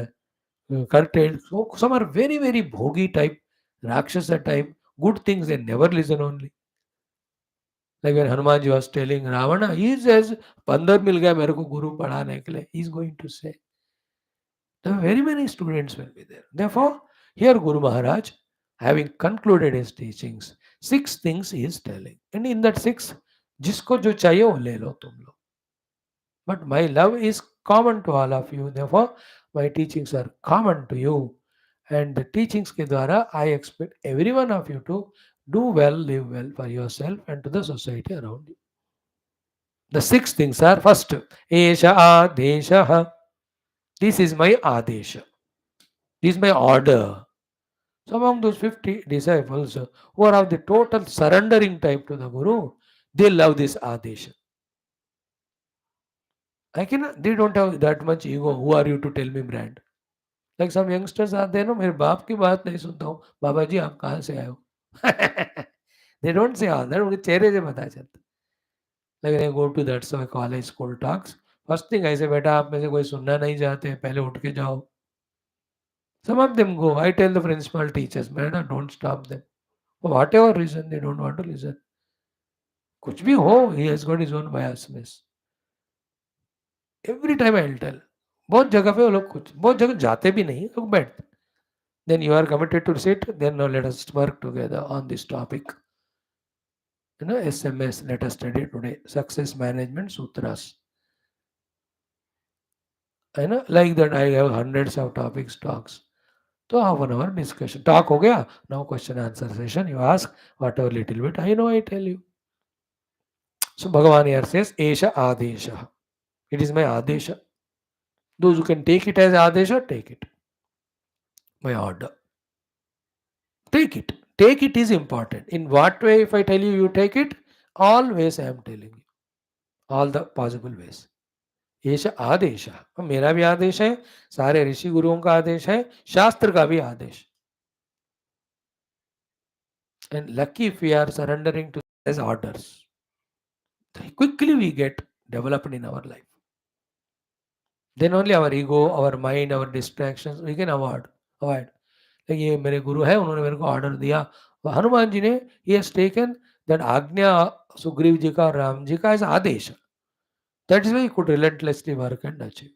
curtailed. So some are very very bhogi type, rakshasa type. Good things they never listen only. Like when Hanuman ji was telling Ravana, he says, "पंदर मिल गया मेरे को गुरु पढ़ाने के लिए." He is going to say. There are very many students will be there. Therefore, here Guru Maharaj, having concluded his teachings, 6 things he is telling. And in that 6, जिसको जो चाहिए वो ले लो तुम लोग. But my love is common to all of you. Therefore, my teachings are common to you. And the teachings के द्वारा I expect every one of you to do well, live well for yourself and to the society around you. The 6 things are: first, Esha Adesha. This is my Adesha. This is my order. So among those 50 disciples who are of the total surrendering type to the Guru, they love this Adesha. They don't have that much ego. Who are you to tell me brand? Like some youngsters आते हैं ना, मेरे बाप की बात नहीं सुनता हूँ, बाबा जी आप कहाँ से आए हो. They don't say all that, उनके चेहरे से पता चलता. Like when I go to that some college school talks, first thing I say, बेटा आप में से कोई सुनना नहीं चाहते, पहले उठ के जाओ. Some of them go. I tell the principal teachers, बेटा don't stop them. For whatever reason they don't want to listen. कुछ भी हो, he has got his own biasness. Every time I'll tell. बहुत जगह पे वो लोग कुछ, बहुत जगह जाते भी नहीं, लोग बैठते. Then you are committed to sit, then now let us work together on this topic. SMS, let us study today. Success Management Sutras. Like that I have hundreds of topics, talks. So half an hour discussion. Talk हो गया, now question answer session. You ask whatever little bit I know, I tell you. So Bhagavan here says, Esha Adesha. It is my Adesha. Those who can take it as Adesha, take it. My order. Take it. Take it is important. In what way, if I tell you, you take it? Always I am telling you. All the possible ways. एश आदेश. मेरा भी आदेश है, सारे ऋषि गुरुओं का आदेश है, शास्त्र का भी आदेश. And lucky if we are surrendering to his orders, quickly we get developed in our life. Then only our ego, our mind, our distractions we can avoid. ये मेरे गुरु है, उन्होंने मेरे को ऑर्डर दिया. हनुमान जी ने, he has taken that आज्ञा सुग्रीव जी का और राम जी का as Adesh. That is why he could relentlessly work and achieve.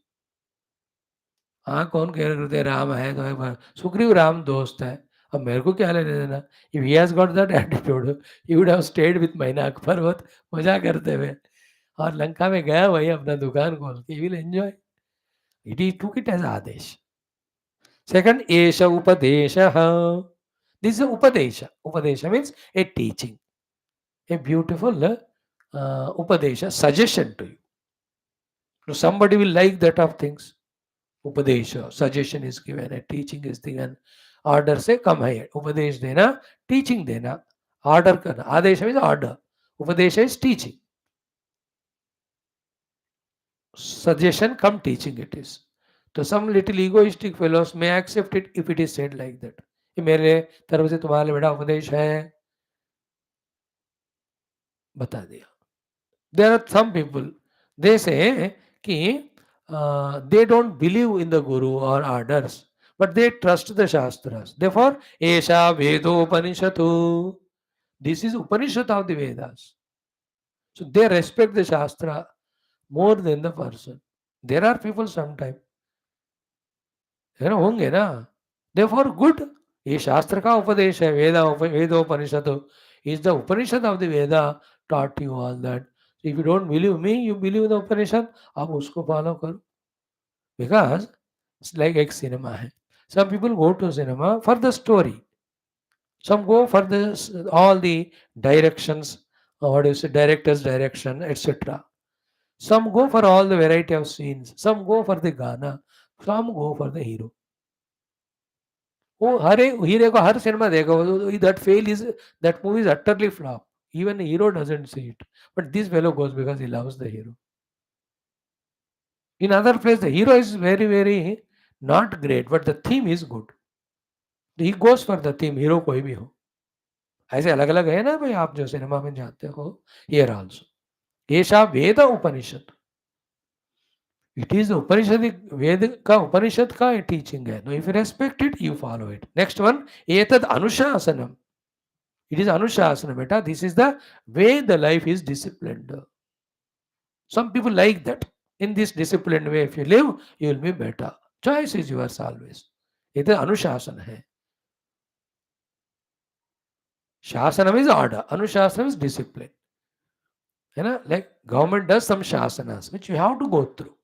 हाँ, कौन कह रहे राम है तो सुग्रीव राम दोस्त है, अब मेरे को क्या लेने देना. If he has got that attitude, he would have stayed with Mainak पर्वत, मजा करते हुए, और लंका में गया वही अपना दुकान खोल के, he will enjoy. It he took it as adesh. Second, एष उपदेशः. This is upadesh. Upadesh means a teaching, a beautiful upadesh, suggestion to you. Somebody will like that of things. Upadesha, suggestion is given, a teaching is given. Order से कम है, उपदेश देना, teaching देना, order करना. आदेश means order, उपदेश is teaching. Suggestion come teaching it is. So some little egoistic fellows may accept it if it is said like that. ये मेरे तरफ से तुम्हारे बेटा उपदेश है, बता दिया. There are some people, they say कि they don't believe in the Guru or orders, but they trust the Shastras. Therefore, Esha Vedopanishatu. This is Upanishad of the Vedas. So they respect the Shastra more than the person. There are people sometimes, होंगे ना. Therefore, good. ये शास्त्र का उपदेश है, वेदोपनिषद is the Upanishad of the Veda taught you all that. So if you don't believe me, you believe the Upanishad, आप उसको follow करो. Because it's like एक cinema है. Some people go to cinema for the story. Some go for this all the directions, what do you say, director's direction, etc. Some go for all the variety of scenes. Some go for the Ghana. Some go for the hero. वो हर एक hero को हर cinema देखा that fail is that movie is utterly flop. Even the hero doesn't see it. But this fellow goes because he loves the hero. In other place, the hero is very, very not great, but the theme is good. He goes for the theme, hero कोई भी हो. ऐसे अलग अलग है ना भाई, आप जो सिनेमा में जाते हो. Here also. एषा वेद उपनिषद. It is the Upanishadic Vedic ka Upanishad ka teaching hai. Now, if you respect it, you follow it. Next one, etad anushasanam. It is anushasana, beta. This is the way the life is disciplined. Some people like that. In this disciplined way, if you live, you will be better. Choice is yours always. Etad anushasana hai. Shasanam is order. Anushasana is discipline. You know, like government does some shasanas, which you have to go through.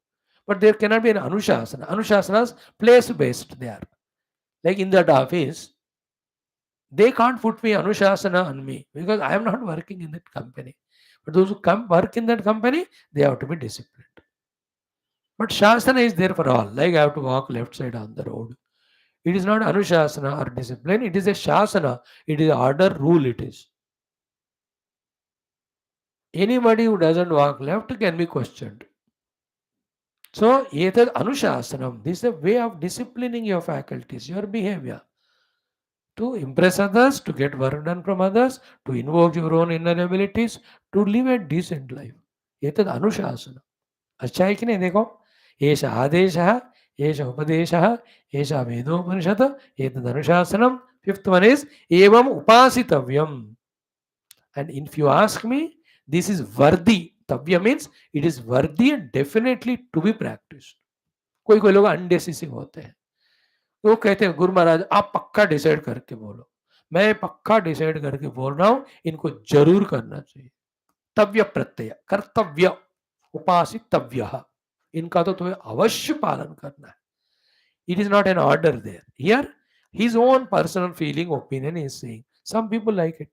But there cannot be an anushasana. Anushasana's place-based they are. Like in that office, they can't put me anushasana on me because I am not working in that company. But those who come work in that company, they have to be disciplined. But shasana is there for all. Like I have to walk left side on the road. It is not anushasana or discipline. It is a shasana. It is order, rule. It is. Anybody who doesn't walk left can be questioned. So, etad anushasanam. This is a way of disciplining your faculties, your behavior. To impress others, to get work done from others, to invoke your own inner abilities, to live a decent life. एतद् अनुशासन. अच्छा है कि नहीं? देखो, एष आदेशः, एष उपदेशः, एष वेदोपनिषत्, एतद् अनुशासनम. Fifth one is एवं उपासितव्यम. And if you ask me, this is worthy. Tavya means it is worthy and definitely to be practiced. कोई कोई लोग अनडेसिसिव होते हैं. वो कहते हैं गुरु महाराज आप पक्का डिसाइड करके बोलो. मैं पक्का डिसाइड करके बोल रहा हूं, इनको जरूर करना चाहिए. तव्य प्रत्यय, कर्तव्य, उपासितव्य, इनका तो तुम्हें अवश्य पालन करना है. It is not an order there. Here his own personal feeling, opinion is saying. Some people like it.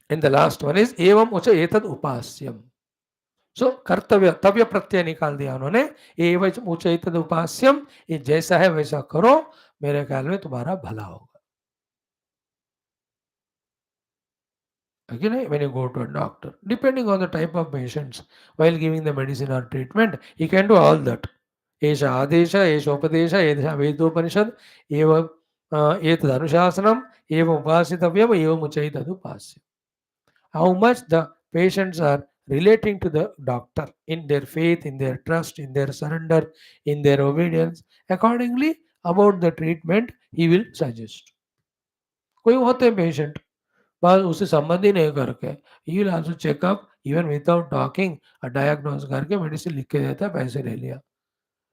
And the last one is evam ucha etad upasyam. So कर्तव्य तव्य प्रत्यय निकाल दिया उन्होंने. एवं उच्च एतद उपास्यम. ये जैसा है वैसा करो, मेरे ख्याल में तुम्हारा भला होगा. Again, when you go to a doctor, depending on the type of patients, while giving the medicine or treatment, he can do all that. Esha adesha, esha upadesha, esha vedopanishad, eva etad anuशासनम, eva upasitavyam, eva muchaitad upasya. How much the patients are relating to the doctor in their faith, in their trust, in their surrender, in their obedience, accordingly about the treatment he will suggest. कोई होते हैं patient बस उससे संबंध ही नहीं करके he will also checkup even without talking diagnose करके medicine लिख के देता है, पैसे ले लिया.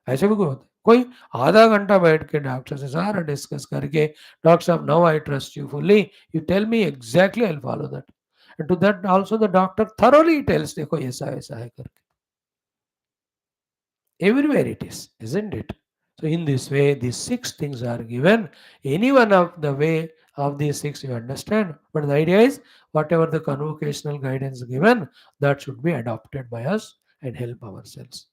ऐसे भी कोई होता है. कोई आधा घंटा बैठ के डॉक्टर से सारा डिस्कस करके, डॉक्टर साहब now I trust you fully, you tell me exactly I will follow that. And to that also the doctor thoroughly tells देखो ऐसा ऐसा है करके. Everywhere it is, isn't it? So in this way, these 6 things are given. Any one of the way of these 6 you understand. But the idea is, whatever the convocational guidance given, that should be adopted by us and help ourselves.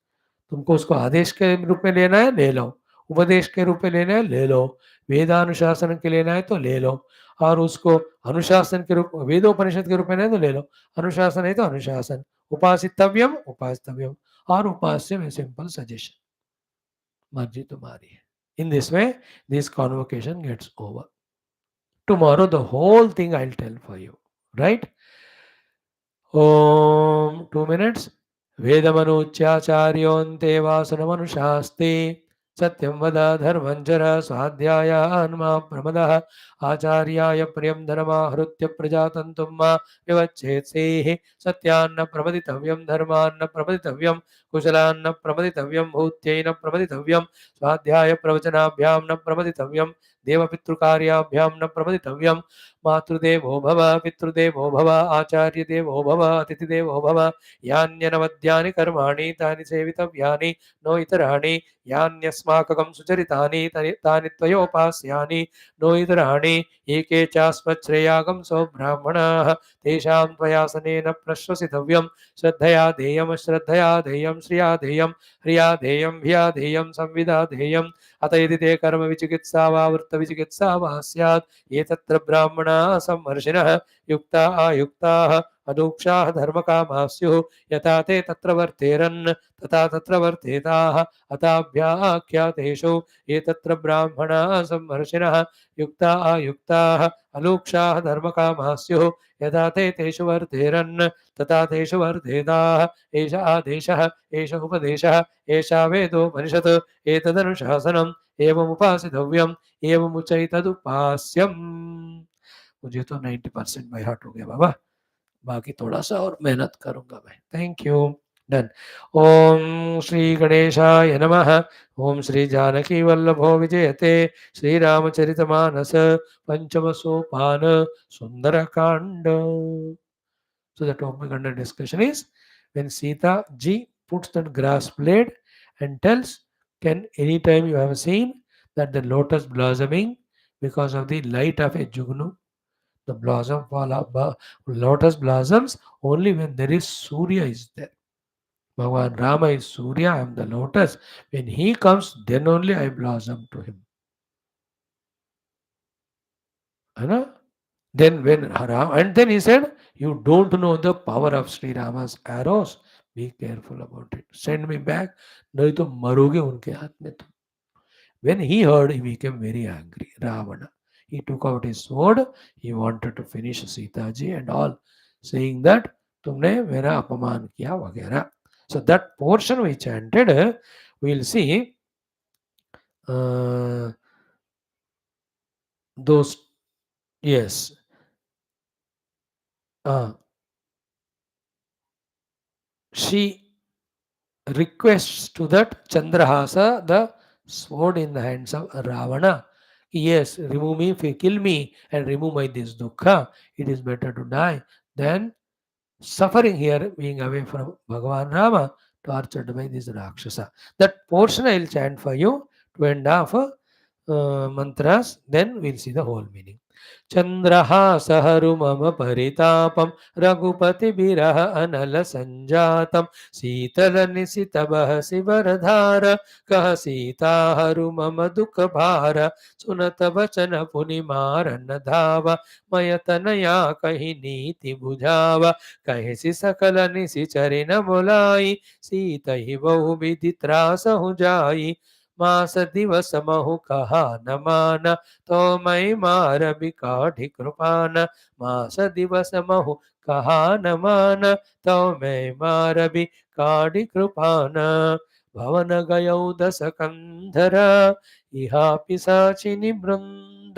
तुमको उसको आदेश के रूप में लेना है, ले लो. उपदेश के रूप में लेना है, ले लो. वेदानुशासन के लेना है तो ले लो. और उसको अनुशासन के रूप, वेदोपनिषद के रूप में लेना है तो ले लो. अनुशासन है तो अनुशासन. उपासितव्यम उपासितव्यम. और उपास्य में सिंपल सजेशन, मर्जी तुम्हारी है. In this way, this convocation gets over. Tomorrow, the whole thing I'll tell for you. Right? 2 minutes. वेदमनुच्याचार्योऽन्ते वासनमनुशास्ते. सत्यं वद धर्मं चर स्वाध्यायान् मा प्रमदः. आचार्याय प्रियं धर्माहृत्य प्रजातन्तुं मा विवच्छेत्सेः. सत्यान्न प्रमदितव्यं धर्मान्न प्रमदितव्यं कुशलान्न प्रमदितव्यं भूत्यैन प्रमदितव्यं स्वाध्याय प्रवचनाभ्यां न प्रमदितव्यं देवपितृकार्याभ्यां न प्रमदितव्यं मातृदेवो भव पितृदेवो भव आचार्यदेवो भव अतिथिदेवो भव यान्यनवद्यानि कर्माणि तानि सेवितव्यानि नो इतराणि यान्यस्माकं सुचरितानि तानि त्वयोपास्यानि नो इतराणि एके चास्मच्छ्रेयागं सो ब्राह्मणाः तेषां त्वयासनेन प्रश्वसितव्यं श्रद्धया ध्येयं श्रद्धया ध्येयं श्रिया ध्येयं ह्रिया ध्येयं भिया ध्येयं संविदा ध्येयम् अत यदि ते कर्म विचिकित्सा वा वृत्त विचिकित्सा वा स्यात् एतत्र ब्राह्मणाः सम्मर्षिणः युक्ता आयुक्ताः अदोक्षाः धर्मकामाः स्युः यथा ते तत्र वर्तेरन् तथा तत्र वर्तेताः अताभ्याख्यातेषु एतत्र ब्राह्मणाः सम्मर्षिणः युक्ता आयुक्ताः अलोक्षाः धर्मकामाः स्युः यथा ते तेषु वर्तेरन् तथा तेषु वर्तेताः एष आदेशः एष उपदेशः एषा वेदोपनिषत् एतदनुशासनम् एवमुपासितव्यम् एवमुचैतदुपास्यम्। मुझे तो 90% बाय हार्ट हो गया बाबा, बाकी थोड़ा सा और मेहनत करूंगा मैं। Thank you. डन। ओम श्री गणेशाय नमः। ओम श्री जानकी वल्लभो विजयते। श्री रामचरितमानस पंचम सोपान Sundarkand. So the topic under discussion is when Sita ji puts that grass blade and tells, can anytime you have seen that the lotus blossoming because of the light of a jugnu, the blossom fall up, lotus blossoms only when there is Surya is there. Bhagavan Rama is Surya, I am the lotus. When he comes, then only I blossom to him. Anna? Then when Ram, and then he said, you don't know the power of Sri Rama's arrows. Be careful about it. Send me back. नहीं तो मरोगे उनके हाथ में तुम. When he heard, he became very angry. Ravana. He took out his sword. He wanted to finish Sita ji and all, saying that तुमने मेरा अपमान किया वगैरह. So that portion we chanted, we'll see those. Yes. She requests to that Chandrahasa the sword in the hands of Ravana. Yes, remove me, kill me, and remove my this dukkha. It is better to die than suffering here, being away from Bhagavan Rama, tortured by this Rakshasa. That portion I will chant for you, 2.5 mantras, then we'll see the whole meaning. चंद्रहासहरु मम परितापम रघुपति बिरह अनल संजातम शीतल निशित बह शिवरधार कह सीता हरु मम दुख भार सुनत वचन पुनि मारन धाव मय तनया कही नीति बुझावा कहे सि सकल निशिचरि न बुलाई सीत ही बहु विधि त्रास हो जाई मास दिवस महु कहा न माना तो मैं मार बिकाढ़ी कृपान मास दिवस महु कहा न मान तो मैं मार बिकाढ़ी कृपान भवन गयौ दस कंधर इहा पिशाचिनी वृंद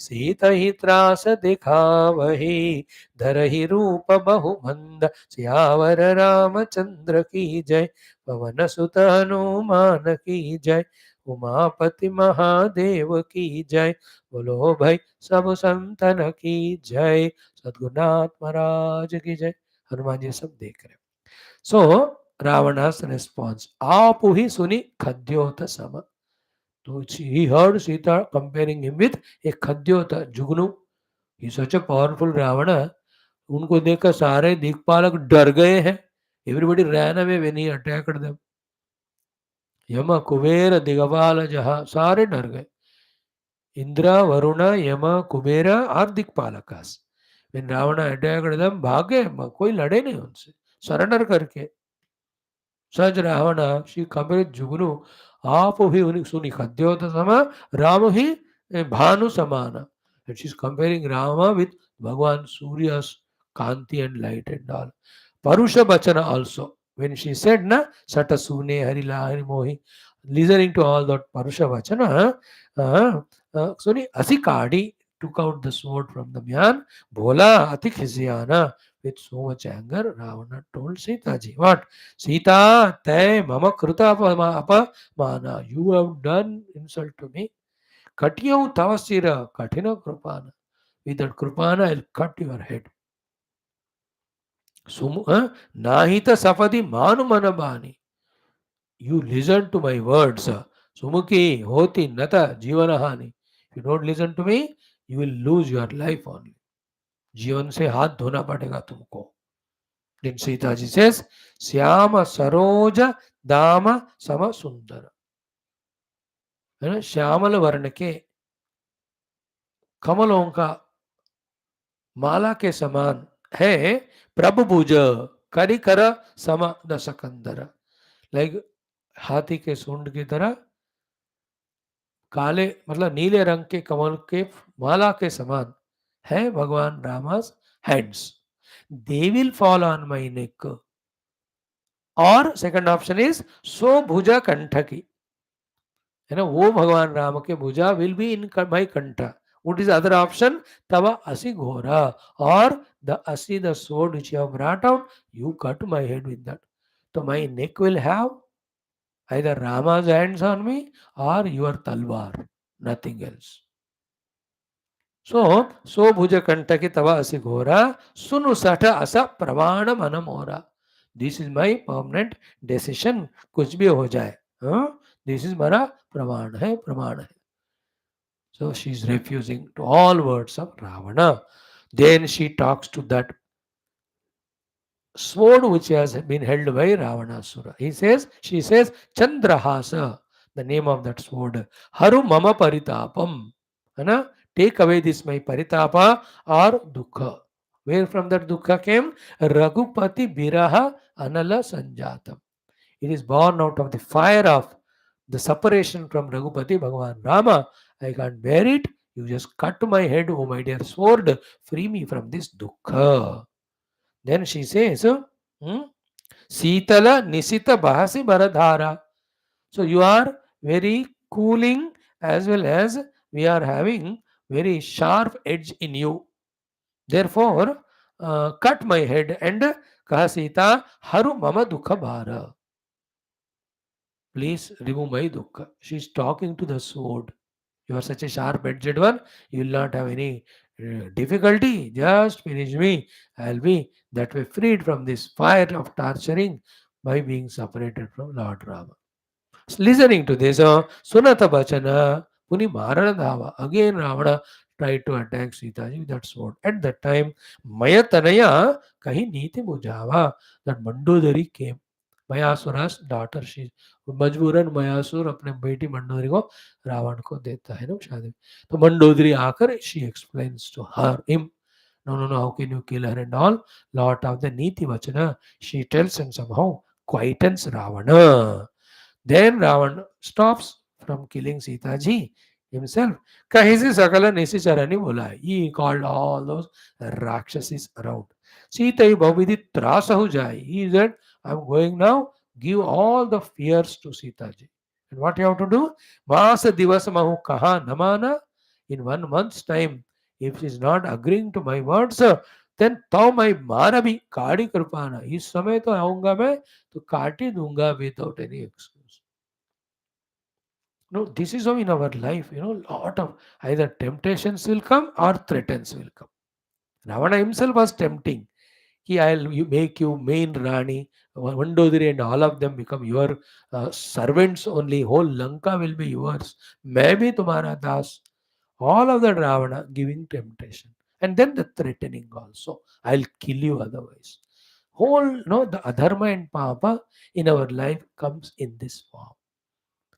सीत ही त्रास दिखावही धरहि रूप बहु मंद सियावर रामचंद्र की जय पवन सुत हनुमान की जय उमापति महादेव की जय बोलो भाई सब संतन की जय सद्गुरुनाथ महाराज की जय। हनुमान जी सब देख रहे। सो रावणा's response, आप ही सुनी खद्योत सम. So he heard Sita comparing him with a खद्योत Jugnu. He is such a powerful Ravana. उनको देखकर सारे दिक्पालक डर गए हैं. Everybody ran away when he attacked them. यम कुबेर दिगपाल जहा सारे डर गए. इंद्र वरुण यम कुबेर और दिक्पालकास. When Ravana attacked them, भागे, कोई लड़े नहीं उनसे, सरेंडर करके. सज रावण श्री कबीर जुगनू आप ही सुनी खद्योत सम राम ही भानु समान. And she's comparing Rama with Bhagwan Surya's Kanti and light and all. Parusha Bachana also. When she said, na, Sata Sune Harila Hari Mohi, listening to all that Parusha Bachana, Suni Asikadi took out the sword from the man, Bola Atik Hisyana. With so much anger, Ravana told Sita ji, what? Sita, te mama kruta apa mana. You have done insult to me. Katyau tavasira kathina krupana. With that krupana, I'll cut your head. Nahita sapadi manu manabani. You listen to my words. Sumukhi hoti nata jivanahani. If you don't listen to me, you will lose your life only. जीवन से हाथ धोना पड़ेगा तुमको. Then Sita ji says, Shyam Saroj दाम सम सुंदर. है ना, श्यामल वर्ण के कमलों का माला के समान है प्रभु भुज करिकर सम दशकंदर. लाइक हाथी के सूंड की तरह काले मतलब नीले रंग के कमल के माला के समान है भगवान रामा's hands. They will fall on my neck. और सेकंड ऑप्शन इज सो भुजा कंठकी. है ना, वो भगवान राम के भुजा विल बी इन माई कंठ. What is the other option? तब असी घोरा और the असी the sword which you have brought out, you cut my head with that. So my neck will have either Rama's hands on me or your talwar, nothing else. So Bhuj Kentucky तव असि घोरा सुनु सठ अस प्रमाण मन मोरा. This is my permanent decision. कुछ भी हो जाए, दिस इज मेरा प्रमाण है, प्रमाण है. So she is refusing to all words of Ravana. Then she talks to that sword which has been held by Ravanasura. She says, Chandrahasa, the name of that sword. Haru mama paritapam. Ana, take away this my paritapa or dukha. Where from that dukha came? Raghupati Biraha Anala Sanjatam. It is born out of the fire of the separation from Raghupati Bhagavan Rama. I can't bear it. You just cut my head, oh my dear sword. Free me from this dukkha. Then she says, Sitala Nisita Bahasi Baradhara. So you are very cooling as well as we are having very sharp edge in you. Therefore, cut my head and kaha Sita Haru Mama Dukha Bhara. Please remove my dukkha. She is talking to the sword. You are such a sharp-edged one. You will not have any difficulty. Just finish me. I will be that way freed from this fire of torturing by being separated from Lord Rama. Listening to this, Sunata Bachana, Puni Marana Dhava. Again, Ravana tried to attack Sita ji with that sword. At that time, Mayatanaya Kahi Niti Mujava, that Mandodari came. Mayasura's daughter she मजबूरन मयासुर अपने बेटी मंडोदरी को रावण को देता है ना शादी में. तो मंडोदरी आकर she explains to her him, no, how can you kill her and all. Lot of the niti vachana she tells and somehow quietens Ravana. Then Ravan stops from killing Sita ji himself. कहीं से सकल निशिचरणी बोला. He called all those Rakshasas around. Sita ही बहुविधि त्रास हो जाए. He said, I'm going now. Give all the fears to Sita ji. And what you have to do? Masa divas mahu kaha namana. In 1 month's time, if she is not agreeing to my words, then तो मैं मारा भी काड़ी कृपाना. इस समय तो आऊंगा मैं तो काट ही दूंगा without any excuse. No, this is how in our life, lot of either temptations will come or threats will come. Ravana himself was tempting. I'll make you main Rani, Mandodari and all of them become your servants only. Whole Lanka will be yours. Maybe Tumara Das. All of that Ravana giving temptation. And then the threatening also. I'll kill you otherwise. Whole, the adharma and papa in our life comes in this form.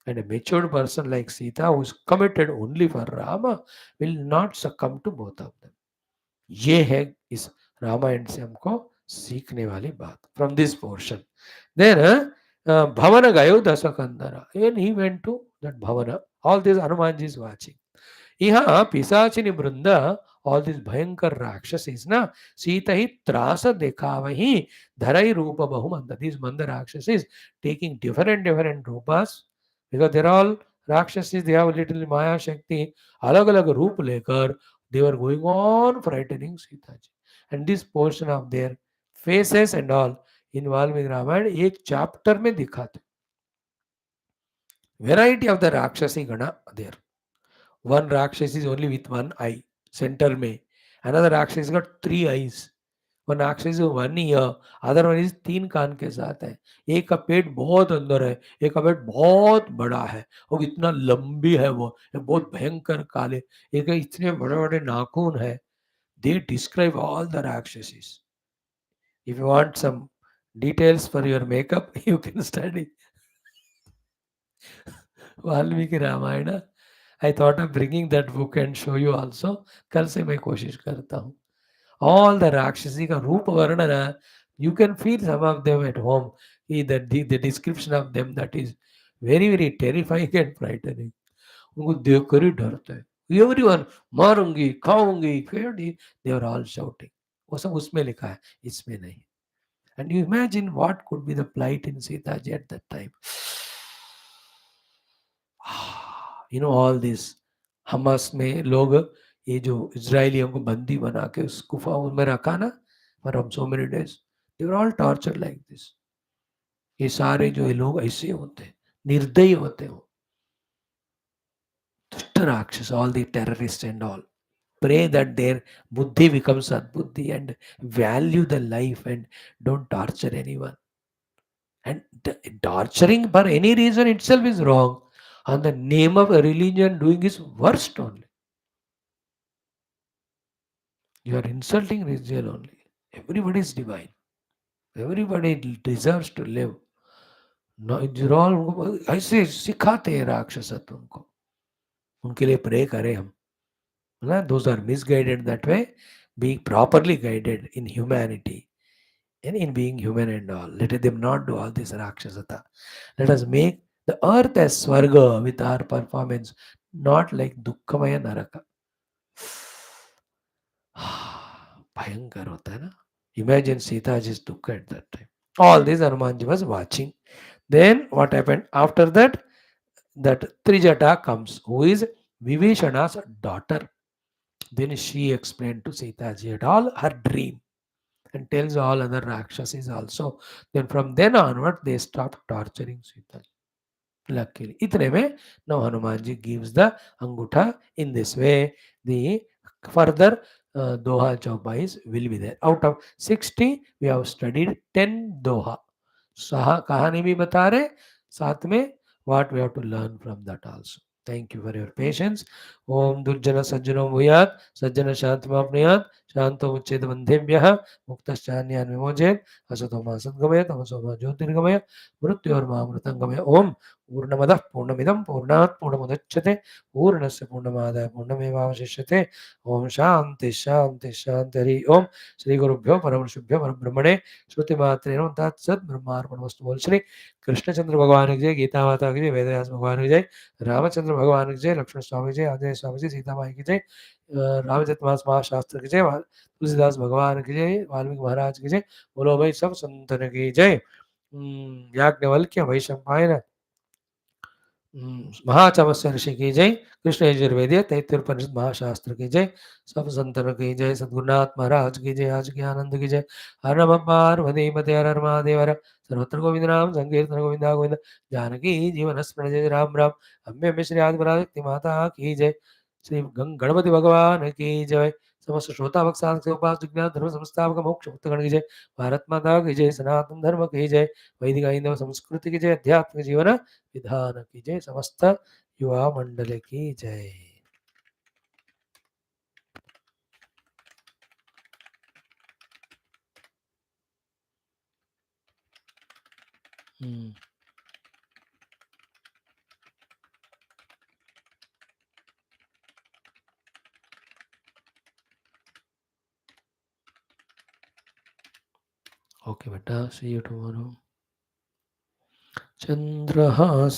And a matured person like Sita, who is committed only for Rama, will not succumb to both of them. ये है इस रामायण से हमको सीखने वाली बात. From this portion. Then Bhavana Gayo Dasakandara. And he went to that Bhavana. All this Hanumanji is watching. यहाँ पिशाचिनी वृंदा all these भयंकर राक्षसीस ना सीता ही त्रास देखा वही धरई रूप बहुमंद. These manda राक्षसीस taking different रूपास because they're all राक्षसीस. They have a little माया शक्ति. अलग अलग रूप लेकर they were going on frightening Sita ji. And this portion of their faces and all in Valmiki Ramayana एक chapter में दिखाते. Variety of the Rakshasi Gana there. One Rakshas is only with one eye, center में. Another Rakshas got three eyes. One Rakshas is one ear, other one is तीन कान के साथ है. एक का पेट बहुत अंदर है, एक का पेट बहुत बड़ा है, और इतना लंबी है वो, बहुत भयंकर काले, एक का इतने बड़े बड़े नाखून है. They describe all the Rakshasas. If you want some details for your makeup, you can study Valmiki Ramayan. I thought of bringing that book and show you also. कल से मैं कोशिश करता हूँ. All the राक्षसी का रूप वर्णन है. You can feel some of them at home. The description of them, that is very very terrifying and frightening. उनको देख कर ही डरते हैं. Everyone मारूंगी खाऊंगी फेंकूंगी. They are all shouting. वो सब उसमें लिखा है, इसमें नहीं. And you imagine what could be the plight in Sita ji at that time. All this Hamas में लोग ये जो इजरायलियों को बंदी बना के उस गुफा में रखा ना for so many days, they were all tortured like this. ये सारे जो ये लोग ऐसे होते हैं, निर्दयी होते हो, दुष्ट राक्षस, all the terrorists and all. Pray that their buddhi becomes sadbuddhi and value the life and don't torture anyone. And torturing for any reason itself is wrong. On the name of a religion, doing is worst only. You are insulting religion only. Everybody is divine. Everybody deserves to live. No, they're all ऐसे सिखाते हैं राक्षसत्व उनको. उनके लिए pray करें हम. ना, those are misguided that way. Being properly guided in humanity and in being human and all. Let them not do all this rakshasata. Let us make the earth as swarga with our performance, not like dukkhamaya naraka. भयंकर होता है ना. Imagine Sita ji's dukkha at that time. All this Hanumanji was watching. Then what happened after that? That Trijata comes, who is Vivishana's daughter. Then she explained to Sita ji at all her dream and tells all other Rakshasas also. Then from then onward, they stopped torturing Sita. Luckily, इतने में now Hanumanji gives the angutha. In this way, the further Doha Chaupais will be there. Out of 60, we have studied 10 Doha. कहानी भी बता रहे, साथ में what we have to learn from that also. Thank you for your patience. ओम दुर्जन सज्जनो भूयात् सज्जन शांतिमाप्नुयात् शांतो मुच्चेत बन्धेभ्यः मुक्तश्चान्यान् विमोचयेत् असतो मा सद्गमय तमसो मा ज्योतिर्गमय मृत्योर्मामृतङ्गमय. ओम पूर्णमदः पूर्णमिदं पूर्णात् पूर्णमुदच्यते पूर्णस्य पूर्णमादाय पूर्णमेवावशिष्यते. ओम शांति शांति शांति. हरि ओम. श्री गुरुभ्यो परमऋषिभ्यो परब्रह्मणे श्रुतिमात्रेण तत्सत् ब्रह्मार्पणमस्तु. बोल श्री कृष्णचंद्र भगवान की जय, गीता माता की जय, वेदव्यास भगवान की जय, रामचंद्र भगवान की जय, लक्ष्मण स्वामी की जय, आंजनेय स्वामी जी, सीता माई की जय, रामचरितमानस महाशास्त्र की जय, तुलसीदास भगवान की जय, वाल्मीकि महाराज की जय. बोलो भाई सब संतन की जय. याज्ञवल्क्य वैशंपायन महाचमस्य ऋषि की जय. कृष्ण यजुर्वेदीय तैत्तिरीयोपनिषद महाशास्त्र की जय. सब संतन की जय. सद्गुरुनाथ महाराज की जय. आज की आनंद की जय. हर नम पार्वती पते हर हर महादेव हर. सर्वत्र गोविंद नाम संकीर्तन गोविंदा गोविंद. जानकी जीवन स्मरण जय राम राम. अम्बे अम्बे श्री आदिपराशक्ति माता की जय. श्री गणपति भगवान की जय. समस्त श्रोता भक्तान से उपास विज्ञान धर्म संस्थापक मोक्ष मुक्तगण की जय. भारत माता की जय. सनातन धर्म की जय. वैदिक हिंदू संस्कृति की जय. अध्यात्म जीवन विधान की जय. समस्त युवा मंडल की जय. Okay, beta. See you tomorrow. Chandrahas